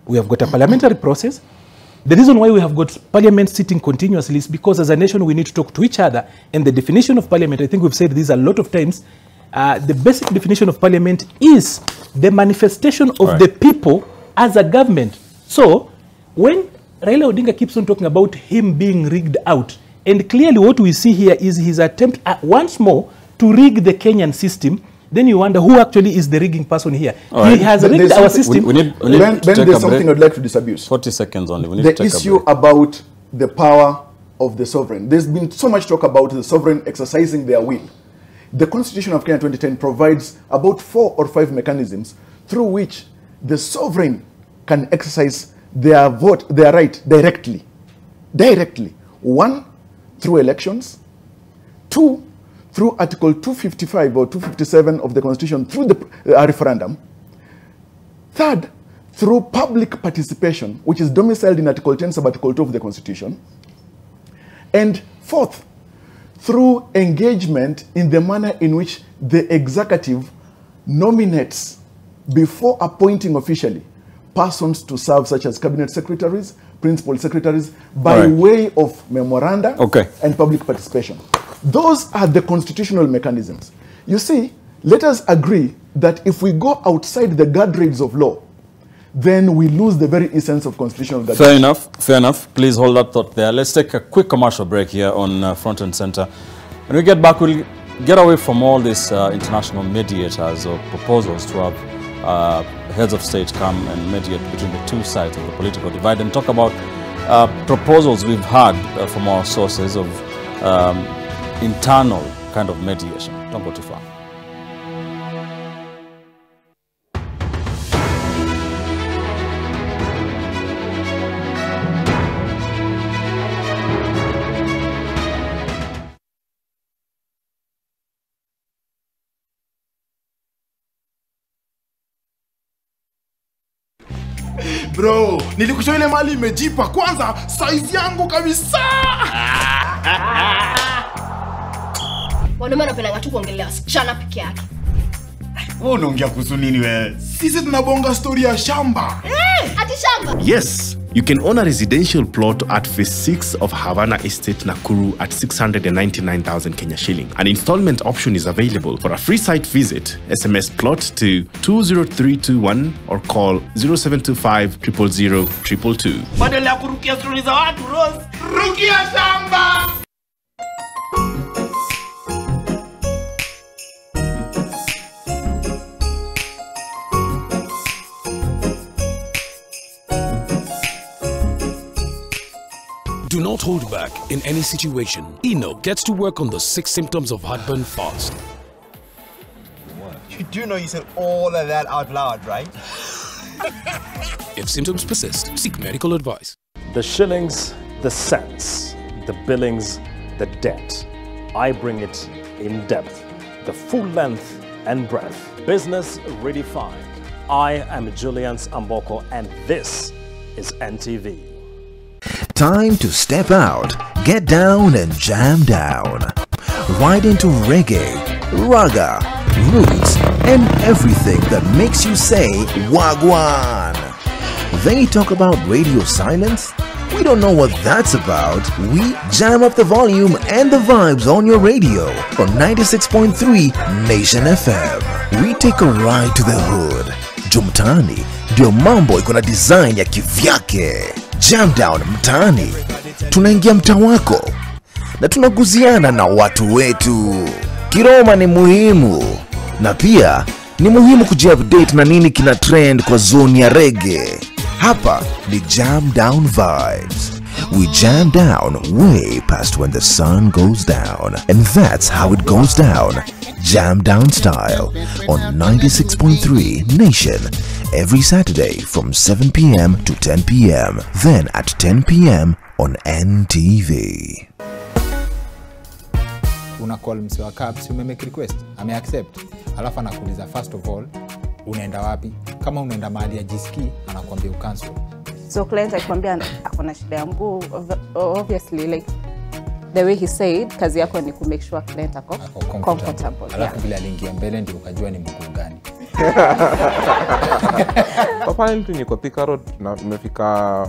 S2: We have got a parliamentary process. The reason why we have got parliament sitting continuously is because as a nation we need to talk to each other. And the definition of parliament, I think we've said this a lot of times, the basic definition of parliament is the manifestation of the people as a government. So when Raila Odinga keeps on talking about him being rigged out, and clearly what we see here is his attempt once more to rig the Kenyan system, then you wonder who actually is the rigging person here. He has rigged our system.
S4: We need Ben, there's something I'd like to disabuse.
S1: 40 seconds only. We need to take
S4: the issue about the power of the sovereign. There's been so much talk about the sovereign exercising their will. The Constitution of Kenya 2010 provides about 4 or 5 mechanisms through which the sovereign can exercise their vote, their right directly. Directly. 1, through elections. 2, through Article 255 or 257 of the Constitution, through the referendum. 3rd, through public participation, which is domiciled in Article 10 sub Article 2 of the Constitution. And 4th, through engagement in the manner in which the executive nominates, before appointing officially, persons to serve such as cabinet secretaries, principal secretaries, by way of memoranda and public participation. Those are the constitutional mechanisms. You see, let us agree that if we go outside the guardrails of law, then we lose the very essence of constitutional guardrails.
S1: Fair enough, fair enough. Please hold that thought there. Let's take a quick commercial break here on Front and Center. When we get back, we'll get away from all these international mediators or proposals to have heads of state come and mediate between the 2 sides of the political divide and talk about proposals we've had from our sources of internal kind of mediation. Don't go too far.
S15: Bro, nilikushow ile mali imejipa kwanza size yangu kabisa.
S16: Wanaume wanapenda tu kuongelea wasichana peke yake.
S15: Wewe unaongea kuhusu nini wewe? Sisi tunabonga story ya shamba.
S16: Ati shamba?
S17: Yes, you can own a residential plot at phase 6 of Havana Estate, Nakuru at 699,000 Kenya shilling. An installment option is available. For a free site visit, SMS plot to 20321 or call 0725 000 222.
S15: Badala ya kurukia story za watu, Rose, rukia shamba.
S18: Do not hold back in any situation. Eno gets to work on the 6 symptoms of heartburn fast.
S14: You do know you said all of that out loud, right?
S18: If symptoms persist, seek medical advice.
S10: The shillings, the cents, the billings, the debt. I bring it in depth, the full length and breadth. Business redefined. I am Julian Amboko and this is NTV.
S19: Time to step out, get down and jam down. Right into reggae, raga, roots, and everything that makes you say wagwan. They talk about radio silence. We don't know what that's about. We jam up the volume and the vibes on your radio on 96.3 Nation FM. We take a ride to the hood. Jumtani, ndio mambo iko na design ya kivyake. Jam down mtaani. Tunaingia mtaa wako na tunaguziana na watu wetu. Kiroma ni muhimu na pia ni muhimu kujiupdate na nini kina trend kwa zone ya reggae. Hapa ni Jam Down Vibes. We jam down way past when the sun goes down. And that's how it goes down. Jam Down style on 96.3 Nation. Every Saturday from 7 p.m. to 10 p.m. Then at 10 p.m. on NTV.
S11: Una call mse wa cabs, umemake request, ame-accept. Alafu anakuuliza first of all, unaenda wapi? Kama unaenda mahali ya jiski, anakuambia ucancel.
S12: So client akikwambia akona shida ya mguu, obviously like the way he said, kazi yako ni ku make sure client ako comfortable.
S11: Alafu bila aliingia mbele ndio ukajua ni mguu gani.
S13: Apparently niko Thika Road na nimefika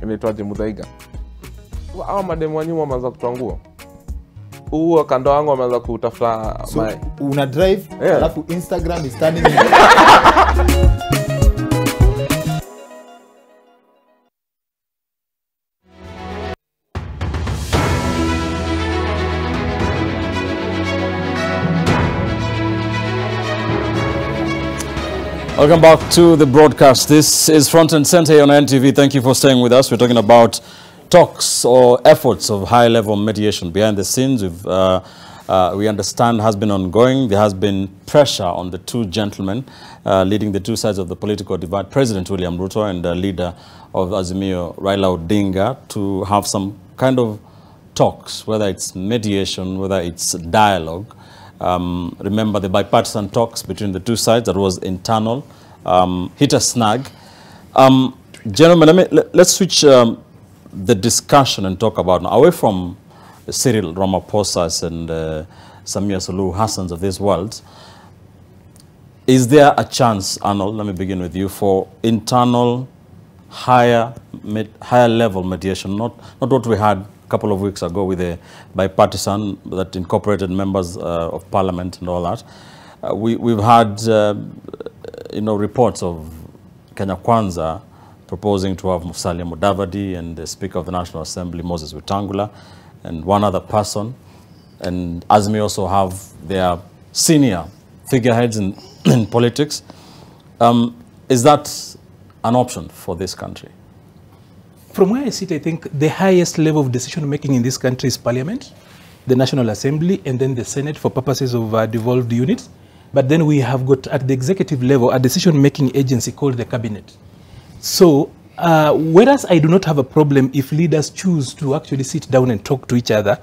S13: inaitwaje Muthaiga. Hao mademu wa nyuma wameanza kutoa nguo. Huo kando wangu wameanza kutafuta
S14: so, una drive alafu Instagram is turning
S1: Welcome back to the broadcast. This is Front and Center here on NTV. Thank you for staying with us. We're talking about talks or efforts of high-level mediation behind the scenes. We understand has been ongoing. There has been pressure on the two gentlemen leading the two sides of the political divide, President William Ruto and the leader of Azimio, Raila Odinga, to have some kind of talks, whether it's mediation, whether it's dialogue. Remember the bipartisan talks between the two sides that was internal, hit a snag. Gentlemen, let's switch the discussion and talk about now, away from Cyril Ramaphosa's and Samia Suluhu Hassan's of this world. Is there a chance, Arnold, let me begin with you, for internal higher level mediation, not what we had a couple of weeks ago with a bipartisan that incorporated members of parliament and all that. We've had reports of Kenya Kwanza proposing to have Musalia Mudavadi and the Speaker of the National Assembly, Moses Wetangula, and one other person. And Azmi also have their senior figureheads in politics. Is that an option for this country?
S2: From where I sit, I think the highest level of decision-making in this country is Parliament, the National Assembly, and then the Senate for purposes of devolved units. But then we have got, at the executive level, a decision-making agency called the Cabinet. So, whereas I do not have a problem if leaders choose to actually sit down and talk to each other,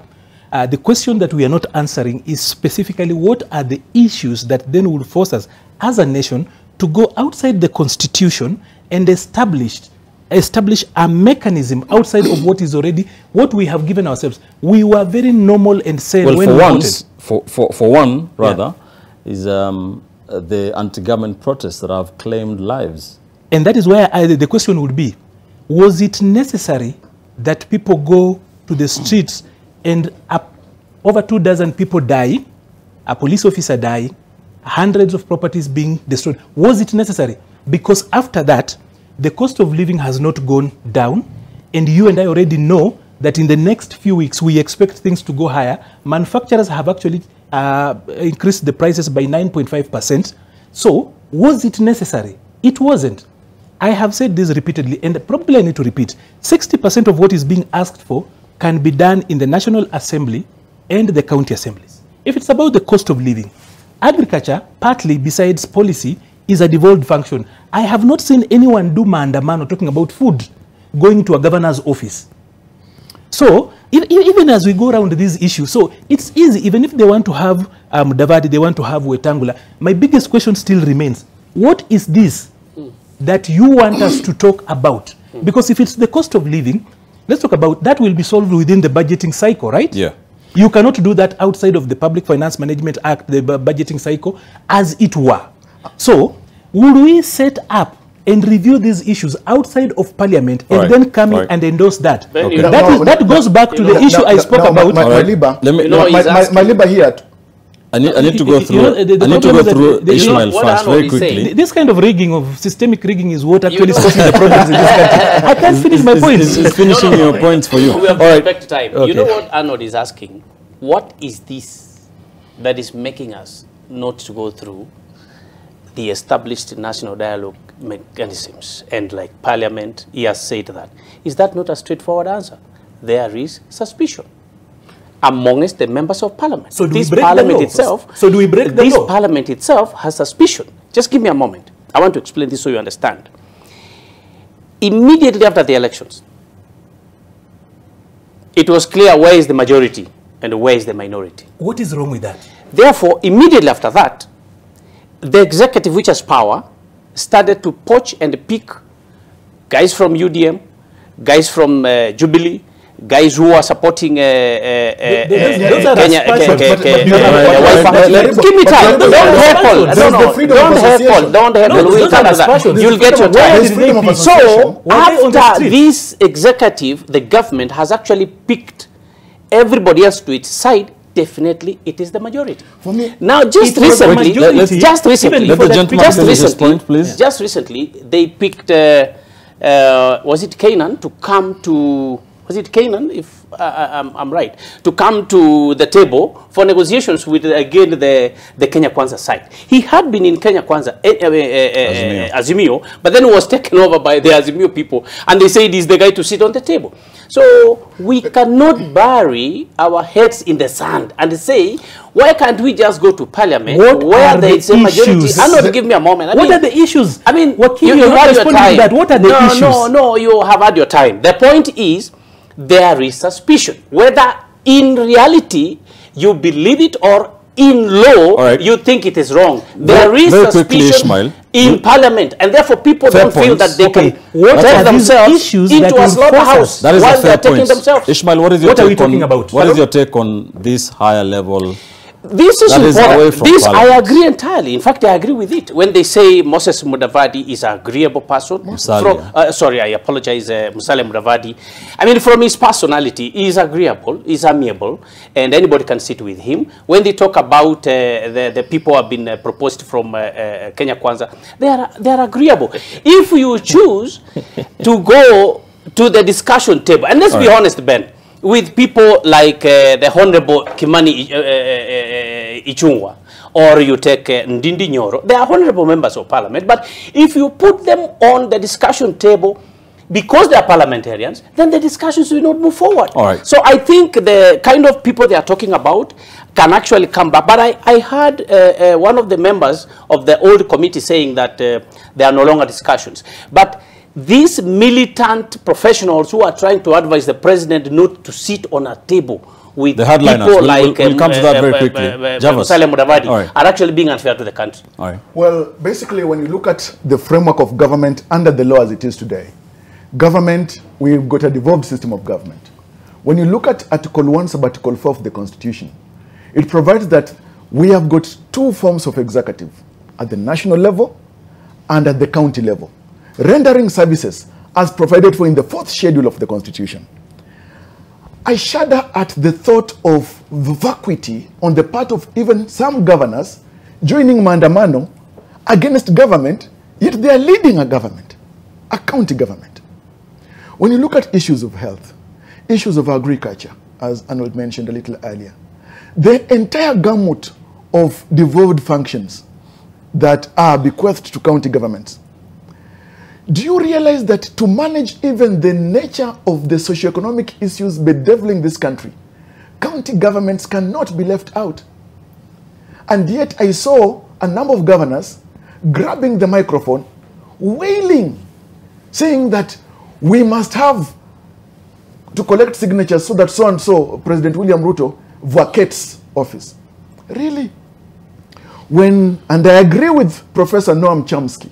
S2: the question that we are not answering is specifically what are the issues that then will force us as a nation to go outside the Constitution and establish a mechanism outside of what we have given ourselves. We were very normal and sane when we voted.
S1: For one, rather, is the anti-government protests that have claimed lives.
S2: And that is where the question would be, was it necessary that people go to the streets and over 24 people die, a police officer die, hundreds of properties being destroyed? Was it necessary? Because after that, the cost of living has not gone down, and you and I already know that in the next few weeks we expect things to go higher. Manufacturers have actually increased the prices by 9.5%. So, was it necessary? It wasn't. I have said this repeatedly, and probably I need to repeat. 60% of what is being asked for can be done in the National Assembly and the county assemblies. If it's about the cost of living, agriculture, partly besides policy, is a devolved function. I have not seen anyone do maandamano talking about food going to a governor's office. So, even as we go around these issues, so it's easy, even if they want to have Davadi, they want to have Wetangula, my biggest question still remains, what is this that you want us to talk about? Because if it's the cost of living, let's talk about that will be solved within the budgeting cycle, right?
S1: Yeah.
S2: You cannot do that outside of the Public Finance Management Act, the budgeting cycle, as it were. So, would we set up and review these issues outside of Parliament and then come in and endorse that?
S1: Okay.
S2: That goes back to the issue I spoke about.
S4: My Liba here.
S1: I need to go through. I need to go through Ishmael first, very quickly.
S2: This kind of rigging, of systemic rigging, is what actually solves the problems in this country. I can't finish my points.
S1: He's finishing your points for you.
S3: We have
S1: All right.
S3: respect time.
S1: Okay.
S3: You know what Arnold is asking? What is this that is making us not to go through the established national dialogue mechanisms? And like Parliament, he has said that. Is that not a straightforward answer? There is suspicion amongst the members of Parliament.
S2: So do
S3: this
S2: we break
S3: Parliament
S2: the law?
S3: itself,
S2: So do we break the
S3: this
S2: law?
S3: Parliament itself has suspicion. Just give me a moment. I want to explain this so you understand. Immediately after the elections, it was clear where is the majority and where is the minority.
S2: What is wrong with that?
S3: Therefore, immediately after that, the executive, which has power, started to poach and pick guys from UDM, guys from Jubilee, guys who are supporting Kenya. Give me time. Don't heckle. Don't heckle. Don't heckle. We'll come to that. You'll get your time. So, after this executive, the government has actually picked everybody else to its side. Definitely, it is the majority.
S4: For me,
S3: now, just recently, just recently, they picked, was it Canaan, to come to, was it Canaan, if I'm right, to come to the table for negotiations with, again, the Kenya Kwanza side. He had been in Kenya Kwanza, Azimio, but then was taken over by the Azimio people, and they said he's the guy to sit on the table. So we cannot bury our heads in the sand and say, why can't we just go to Parliament where there is a majority? Arnold, give me a moment.
S2: What are the issues?
S3: I mean,
S2: you
S3: had your time.
S2: That. What are the issues?
S3: No, you have had your time. The point is, there is suspicion. Whether in reality you believe it or in law you think it is wrong. There is suspicion in Parliament, and therefore people don't feel that they can take themselves into a slaughterhouse while they are taking themselves.
S1: Ishmael, what is your take on, what is your take on this higher level?
S3: This is important. This I agree entirely. In fact, I agree with it. When they say Moses Mudavadi is an agreeable person, sorry, I apologize, Musalia Mudavadi. I mean, from his personality, he is agreeable, he is amiable, and anybody can sit with him. When they talk about the people who have been proposed from Kenya Kwanza, they are agreeable. If you choose to go to the discussion table, and let's be honest, Ben, with people like the Honorable Kimani Ichung'wah, or you take Ndindi Nyoro, they are honorable members of Parliament, but if you put them on the discussion table, because they are parliamentarians, then the discussions will not move forward. So I think the kind of people they are talking about can actually come back. But I heard one of the members of the old committee saying that there are no longer discussions. But these militant professionals who are trying to advise the president not to sit on a table with
S1: the
S3: people like
S1: we'll come to that very quickly.
S3: Musalia Mudavadi are actually being unfair to the country.
S4: Well, basically, when you look at the framework of government under the law as it is today, government, we've got a devolved system of government. When you look at Article 1, Sub-Article 4 of the Constitution, it provides that we have got two forms of executive, at the national level and at the county level, rendering services as provided for in the 4th schedule of the Constitution. I shudder at the thought of vacuity on the part of even some governors joining Maandamano against government, yet they are leading a government, a county government. When you look at issues of health, issues of agriculture, as Arnold mentioned a little earlier, the entire gamut of devolved functions that are bequeathed to county governments, Do you realize that to manage even the nature of the socioeconomic issues bedeviling this country, county governments cannot be left out? And yet I saw a number of governors grabbing the microphone, wailing, saying that we must have to collect signatures so that so-and-so, President William Ruto, vacates office. Really? And I agree with Professor Noam Chomsky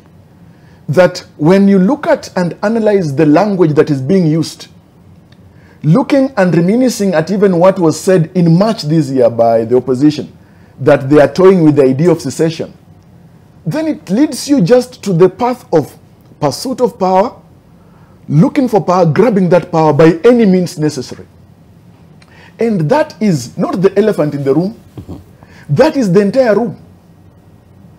S4: that when you look at and analyze the language that is being used, looking and reminiscing at even what was said in March this year by the opposition, that they are toying with the idea of secession, then it leads you just to the path of pursuit of power, looking for power, grabbing that power by any means necessary. And that is not the elephant in the room. That is the entire room.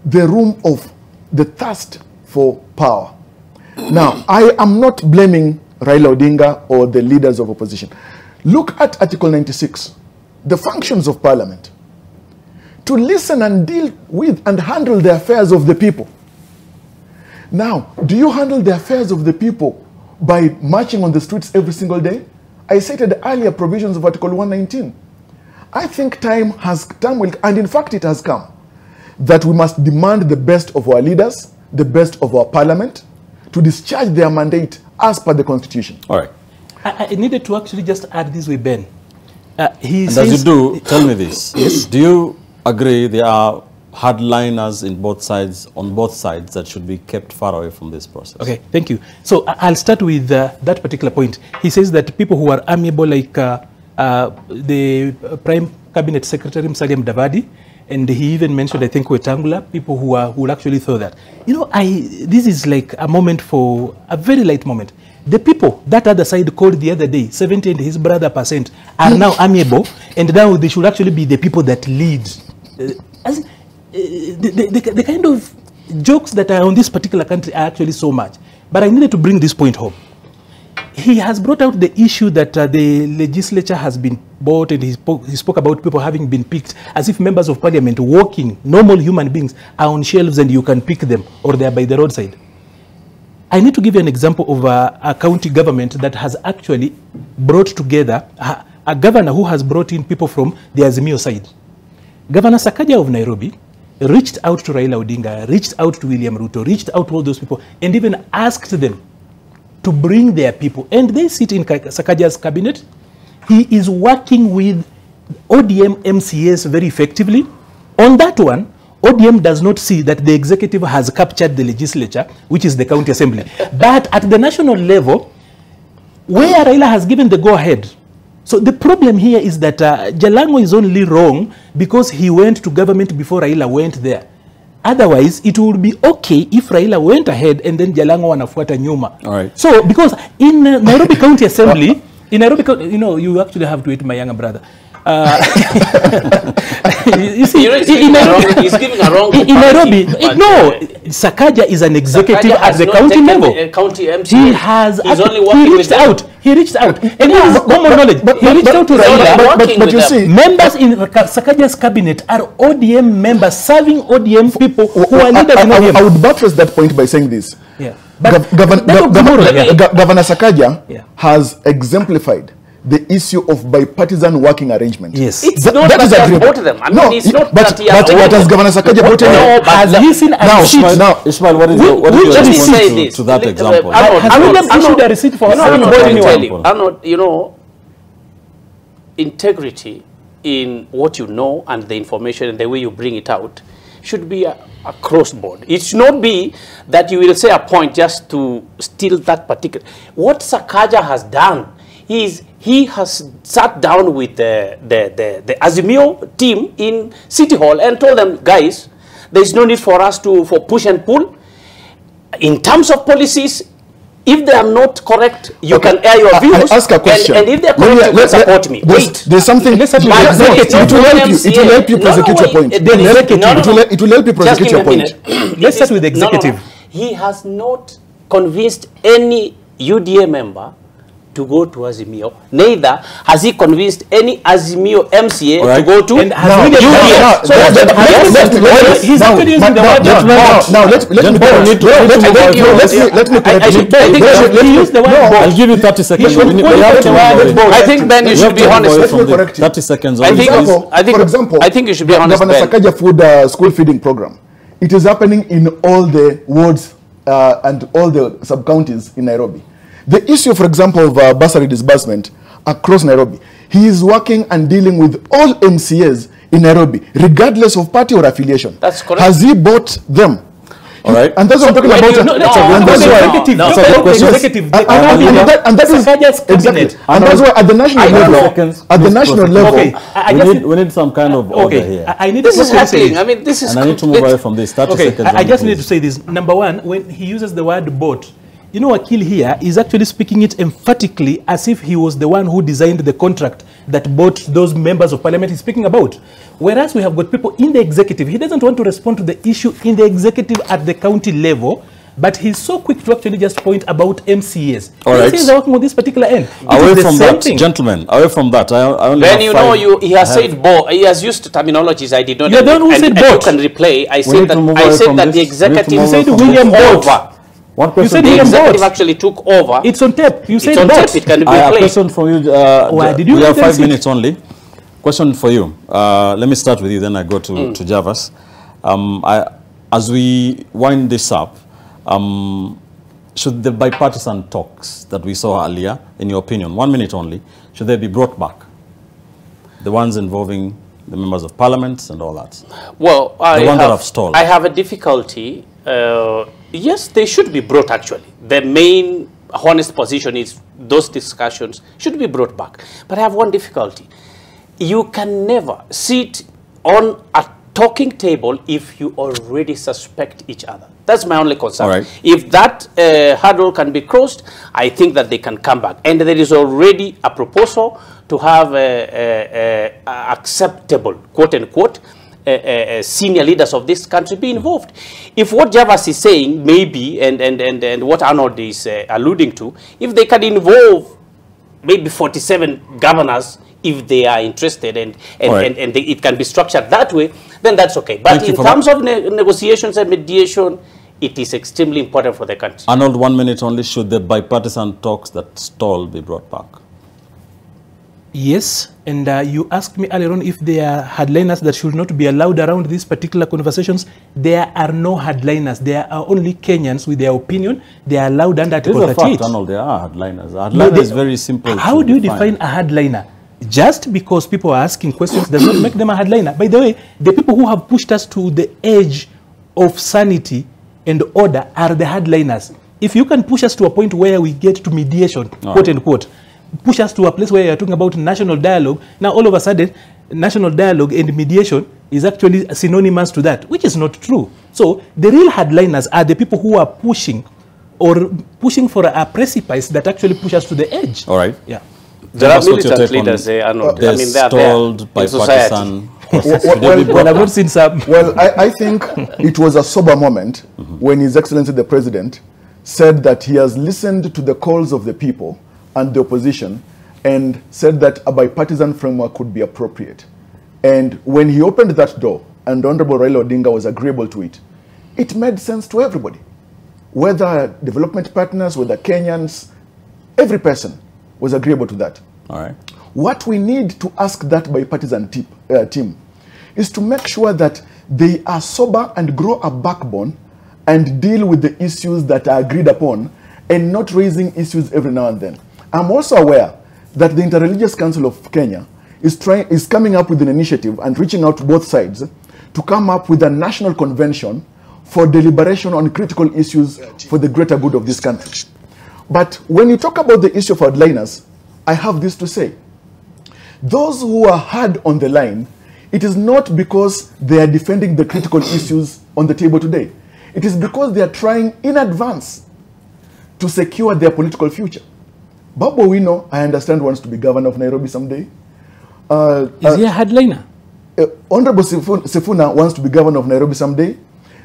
S4: The room of the thirst for power. Now, I am not blaming Raila Odinga or the leaders of opposition. Look at Article 96, the functions of Parliament. To listen and deal with and handle the affairs of the people. Now, do you handle the affairs of the people by marching on the streets every single day? I cited earlier provisions of Article 119. I think time will, and in fact it has come, that we must demand the best of our leaders, the best of our parliament, to discharge their mandate as per the Constitution.
S1: All right.
S2: I needed to actually just add this with Ben.
S1: And as you do, tell me this. Yes. Do you agree there are hardliners on both sides that should be kept far away from this process?
S2: Okay, thank you. So I'll start with that particular point. He says that people who are amiable, like the Prime Cabinet Secretary Musalia Mudavadi, and he even mentioned, I think, Wetangula, people who will actually throw that. You know, this is like a moment for a very light moment. The people that other side called the other day, 70 and his brother %, are now amiable, and now they should actually be the people that lead. The kind of jokes that are on this particular country are actually so much. But I needed to bring this point home. He has brought out the issue that the legislature has been bought, and he spoke about people having been picked, as if members of parliament walking, normal human beings, are on shelves and you can pick them, or they are by the roadside. I need to give you an example of a county government that has actually brought together a governor who has brought in people from the Azimio side. Governor Sakaja of Nairobi reached out to Raila Odinga, reached out to William Ruto, reached out to all those people, and even asked them to bring their people. And they sit in Sakaja's cabinet. He is working with ODM MCAs very effectively. On that one, ODM does not see that the executive has captured the legislature, which is the county assembly. But at the national level, where Raila has given the go-ahead. So the problem here is that Jalango is only wrong because he went to government before Raila went there. Otherwise, it would be okay if Raila went ahead and then Jalango wanafuata nyuma.
S1: All right.
S2: So, because in Nairobi County Assembly, in Nairobi, you know, you actually have to eat my younger brother. You see,
S3: he's giving a wrong
S2: in Nairobi, no, Sakaja is an executive at the county level.
S3: County MC.
S2: He has reached out. He reached out. And this is common knowledge. He reached out to Raila.
S4: But you see,
S2: members in Sakaja's cabinet are ODM members, serving ODM people who are leaders in ODM.
S4: I would buttress that point by saying this.
S2: Yeah.
S4: Governor Sakaja has exemplified the issue of bipartisan working arrangement.
S2: Yes.
S3: It's not that he has brought them. I mean, it's not that he has
S4: what has Governor Sakaja brought in?
S2: Has he seen a receipt?
S1: Now, Ishmael, what is your response to that example?
S2: Has William issued a receipt for
S3: anyone? You know, integrity in what you know and the information and the way you bring it out should be a cross-board. It should not be that you will say a point just to steal that particular. What Sakaja has done is he has sat down with the Azimio team in City Hall and told them, guys, there is no need for us for push and pull. In terms of policies, if they are not correct, you can air your views.
S4: Ask a question.
S3: And if they are correct, you can support me.
S4: There's something. It will help you prosecute your point. It will help you prosecute your point.
S2: Let's start with the executive.
S3: He has not convinced any UDA member to go to Azimio. Neither has he convinced any Azimio MCA to go to UDA. So
S4: he's actually using the word board. Now let me
S1: I'll give you 30 seconds.
S3: I think Ben, you should be honest.
S1: 30 seconds.
S4: For example,
S3: I think you should be honest.
S4: Governor Sakaja food school feeding program. It is happening in all the wards and all the sub-counties in Nairobi. The issue, for example, of bursary disbursement across Nairobi, he is working and dealing with all MCAs in Nairobi, regardless of party or affiliation.
S3: That's correct.
S4: Has he bought them?
S1: All right.
S4: And that's what I'm talking about. And that is exactly. And that's why at the national level,
S1: we need some kind of order here.
S3: This is happening. I mean, this is.
S1: And I need to move away from this. 30 seconds.
S2: I just need to say this. Number one, when he uses the word bought, you know, Akil here is actually speaking it emphatically as if he was the one who designed the contract that bought those members of parliament he's speaking about. Whereas we have got people in the executive, he doesn't want to respond to the issue in the executive at the county level, but he's so quick to actually just point about MCAs.
S1: All right.
S2: MCAs are working with this particular end.
S1: Away from that, gentlemen, away from that, I only
S3: when
S1: have
S3: you
S1: five.
S3: know, he has said board. He has used terminologies I did not.
S2: You're the one who said board.
S3: You can replay. I said that the executive
S2: said William
S3: over.
S2: You said
S3: the executive
S2: board.
S3: actually took over.
S2: It's on tape. You said
S3: it's on
S2: board.
S3: tape. It can be
S1: I have a
S3: played.
S1: question for you.
S2: Did you
S1: we have 5
S2: it?
S1: minutes only. Question for you. Let me start with you, then I go to Javas. As we wind this up, should the bipartisan talks that we saw earlier, in your opinion, 1 minute only, should they be brought back? The ones involving the members of parliament and all that.
S3: Well,
S1: the ones that have stalled.
S3: I have a difficulty. Yes, they should be brought actually. The main honest position is those discussions should be brought back. But I have one difficulty. You can never sit on a talking table if you already suspect each other. That's my only concern.
S1: All right.
S3: If that hurdle can be crossed, I think that they can come back. And there is already a proposal to have acceptable, quote unquote, senior leaders of this country be involved. If what Javas is saying, maybe, and what Arnold is alluding to, if they can involve maybe 47 governors, if they are interested, and it can be structured that way, then that's okay. But in terms of negotiations and mediation, it is extremely important for the country.
S1: Arnold, 1 minute only. Should the bipartisan talks that stall be brought back?
S2: Yes, and you asked me earlier on if there are hardliners that should not be allowed around these particular conversations. There are no hardliners. There are only Kenyans with their opinion. They are allowed under Article 38.
S1: This is a fact, Arnold. There are hardliners. Hardliner is very simple.
S2: How do you define a hardliner? Just because people are asking questions does not make them a hardliner. By the way, the people who have pushed us to the edge of sanity and order are the hardliners. If you can push us to a point where we get to mediation, quote unquote, push us to a place where you're talking about national dialogue, now all of a sudden, national dialogue and mediation is actually synonymous to that, which is not true. So the real hardliners are the people who are pushing for a precipice that actually push us to the edge.
S1: All right.
S2: Yeah.
S3: There are militant leaders, Arnold. I mean, they are
S1: stalled by partisan.
S4: Well, I think it was a sober moment when His Excellency the President said that he has listened to the calls of the people and the opposition and said that a bipartisan framework could be appropriate. And when he opened that door and Honorable Raila Odinga was agreeable to it, it made sense to everybody. Whether development partners, whether Kenyans, every person was agreeable to that.
S1: All right.
S4: What we need to ask that bipartisan team is to make sure that they are sober and grow a backbone and deal with the issues that are agreed upon and not raising issues every now and then. I'm also aware that the Interreligious Council of Kenya is coming up with an initiative and reaching out to both sides to come up with a national convention for deliberation on critical issues for the greater good of this country. But when you talk about the issue of hardliners, I have this to say. Those who are hard on the line, it is not because they are defending the critical issues on the table today. It is because they are trying in advance to secure their political future. Babu Owino, I understand, wants to be governor of Nairobi someday.
S2: Is he a hardliner?
S4: Honorable Sifuna wants to be governor of Nairobi someday.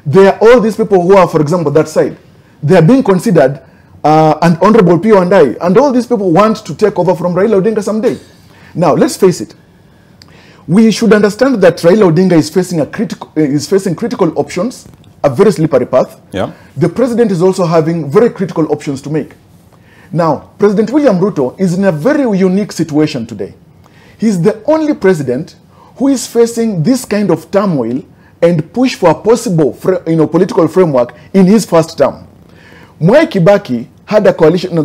S4: There are all these people who are, for example, that side. They are being considered and Honorable Pio and I, and all these people want to take over from Raila Odinga someday. Now, let's face it. We should understand that Raila Odinga is facing critical options, a very slippery path.
S1: Yeah.
S4: The president is also having very critical options to make. Now, President William Ruto is in a very unique situation today. He's the only president who is facing this kind of turmoil and push for a possible political framework in his first term. Mwai Kibaki had a coalition, a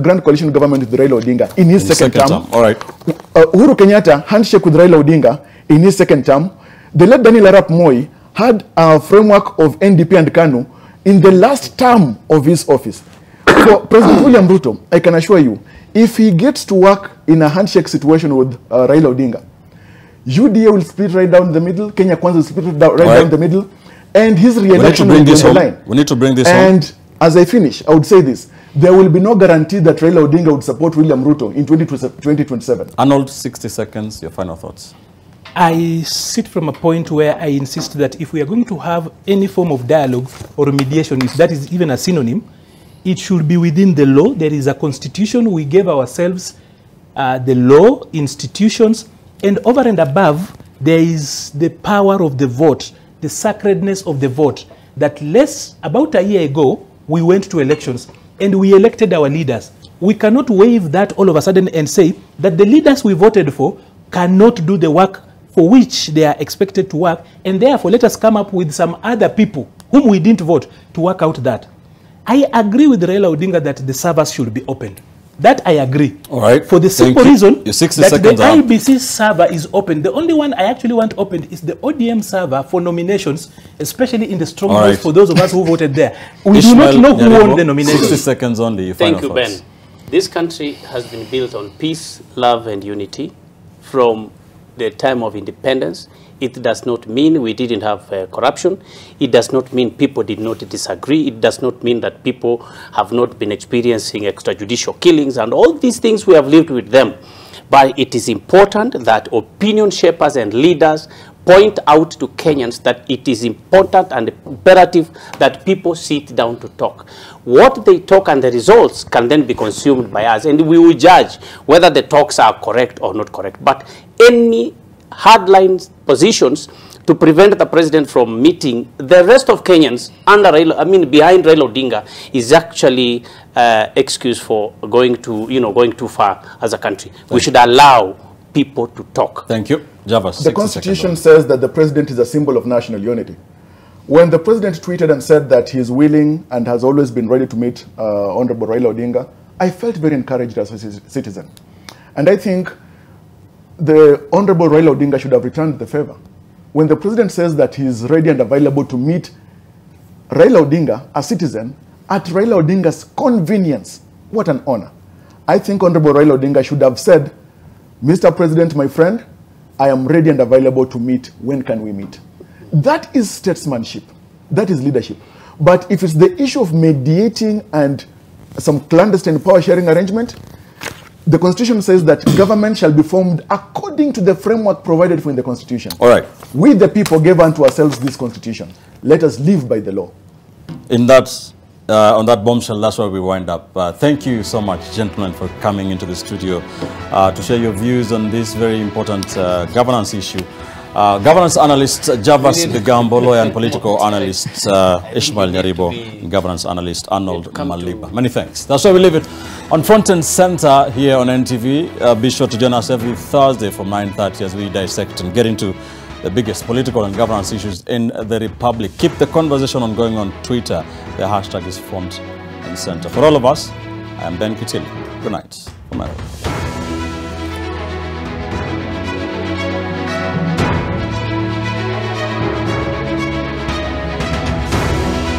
S4: grand coalition government with Raila Odinga in his second term.
S1: All right.
S4: Uhuru Kenyatta handshake with Raila Odinga in his second term. The late Daniel Arap Moi had a framework of NDP and KANU in the last term of his office. For President William Ruto, I can assure you, if he gets to work in a handshake situation with Raila Odinga, UDA will split right down the middle, Kenya Kwanza will split right down the middle, and his re-election will be on the line.
S1: We need to bring this
S4: And as I finish, I would say this. There will be no guarantee that Raila Odinga would support William Ruto in 2027.
S1: Arnold, 60 seconds, your final thoughts.
S2: I sit from a point where I insist that if we are going to have any form of dialogue or mediation, if that is even a synonym, it should be within the law. There is a constitution. We gave ourselves the law, institutions, and over and above, there is the power of the vote, the sacredness of the vote, that about a year ago, we went to elections and we elected our leaders. We cannot waive that all of a sudden and say that the leaders we voted for cannot do the work for which they are expected to work, and therefore let us come up with some other people whom we didn't vote to work out that. I agree with Raila Odinga that the servers should be opened. That I agree.
S1: All right.
S2: For the simple reason that the
S1: up.
S2: IBC server is open. The only one I actually want opened is the ODM server for nominations, especially in the strongholds for those of us who voted there. We do not know who won the nomination.
S1: 60 seconds only.
S3: Thank you, Ben. This country has been built on peace, love, and unity from the time of independence. It does not mean we didn't have corruption. It does not mean people did not disagree. It does not mean that people have not been experiencing extrajudicial killings and all these things. We have lived with them. But it is important that opinion shapers and leaders point out to Kenyans that it is important and imperative that people sit down to talk. What they talk and the results can then be consumed by us, and we will judge whether the talks are correct or not correct. But any hardline positions to prevent the president from meeting the rest of Kenyans behind Raila Odinga is actually excuse for going too far as a country. We should allow people to talk.
S1: Thank you. Javas,
S4: the Constitution says that the president is a symbol of national unity. When the president tweeted and said that he is willing and has always been ready to meet Honorable Raila Odinga, I felt very encouraged as a citizen. And I think the Honorable Raila Odinga should have returned the favor. When the president says that he is ready and available to meet Raila Odinga, a citizen, at Raila Odinga's convenience, what an honor. I think Honorable Raila Odinga should have said, Mr. President, my friend, I am ready and available to meet. When can we meet? That is statesmanship. That is leadership. But if it's the issue of mediating and some clandestine power sharing arrangement, the Constitution says that government shall be formed according to the framework provided for in the Constitution.
S1: All right.
S4: We, the people, gave unto ourselves this Constitution. Let us live by the law.
S1: In that, on that bombshell, that's where we wind up. Thank you so much, gentlemen, for coming into the studio to share your views on this very important governance issue. Governance analyst Javas Bigambo, lawyer and political analyst Ishmael Nyaribo, governance analyst Arnold Maliba. Many thanks. That's why we leave it on Front and Center here on NTV. Be sure to join us every Thursday from 9:30 as we dissect and get into the biggest political and governance issues in the Republic. Keep the conversation ongoing on Twitter. The hashtag is Front and Center. For all of us, I am Ben Kitili. Good night from Nairobi.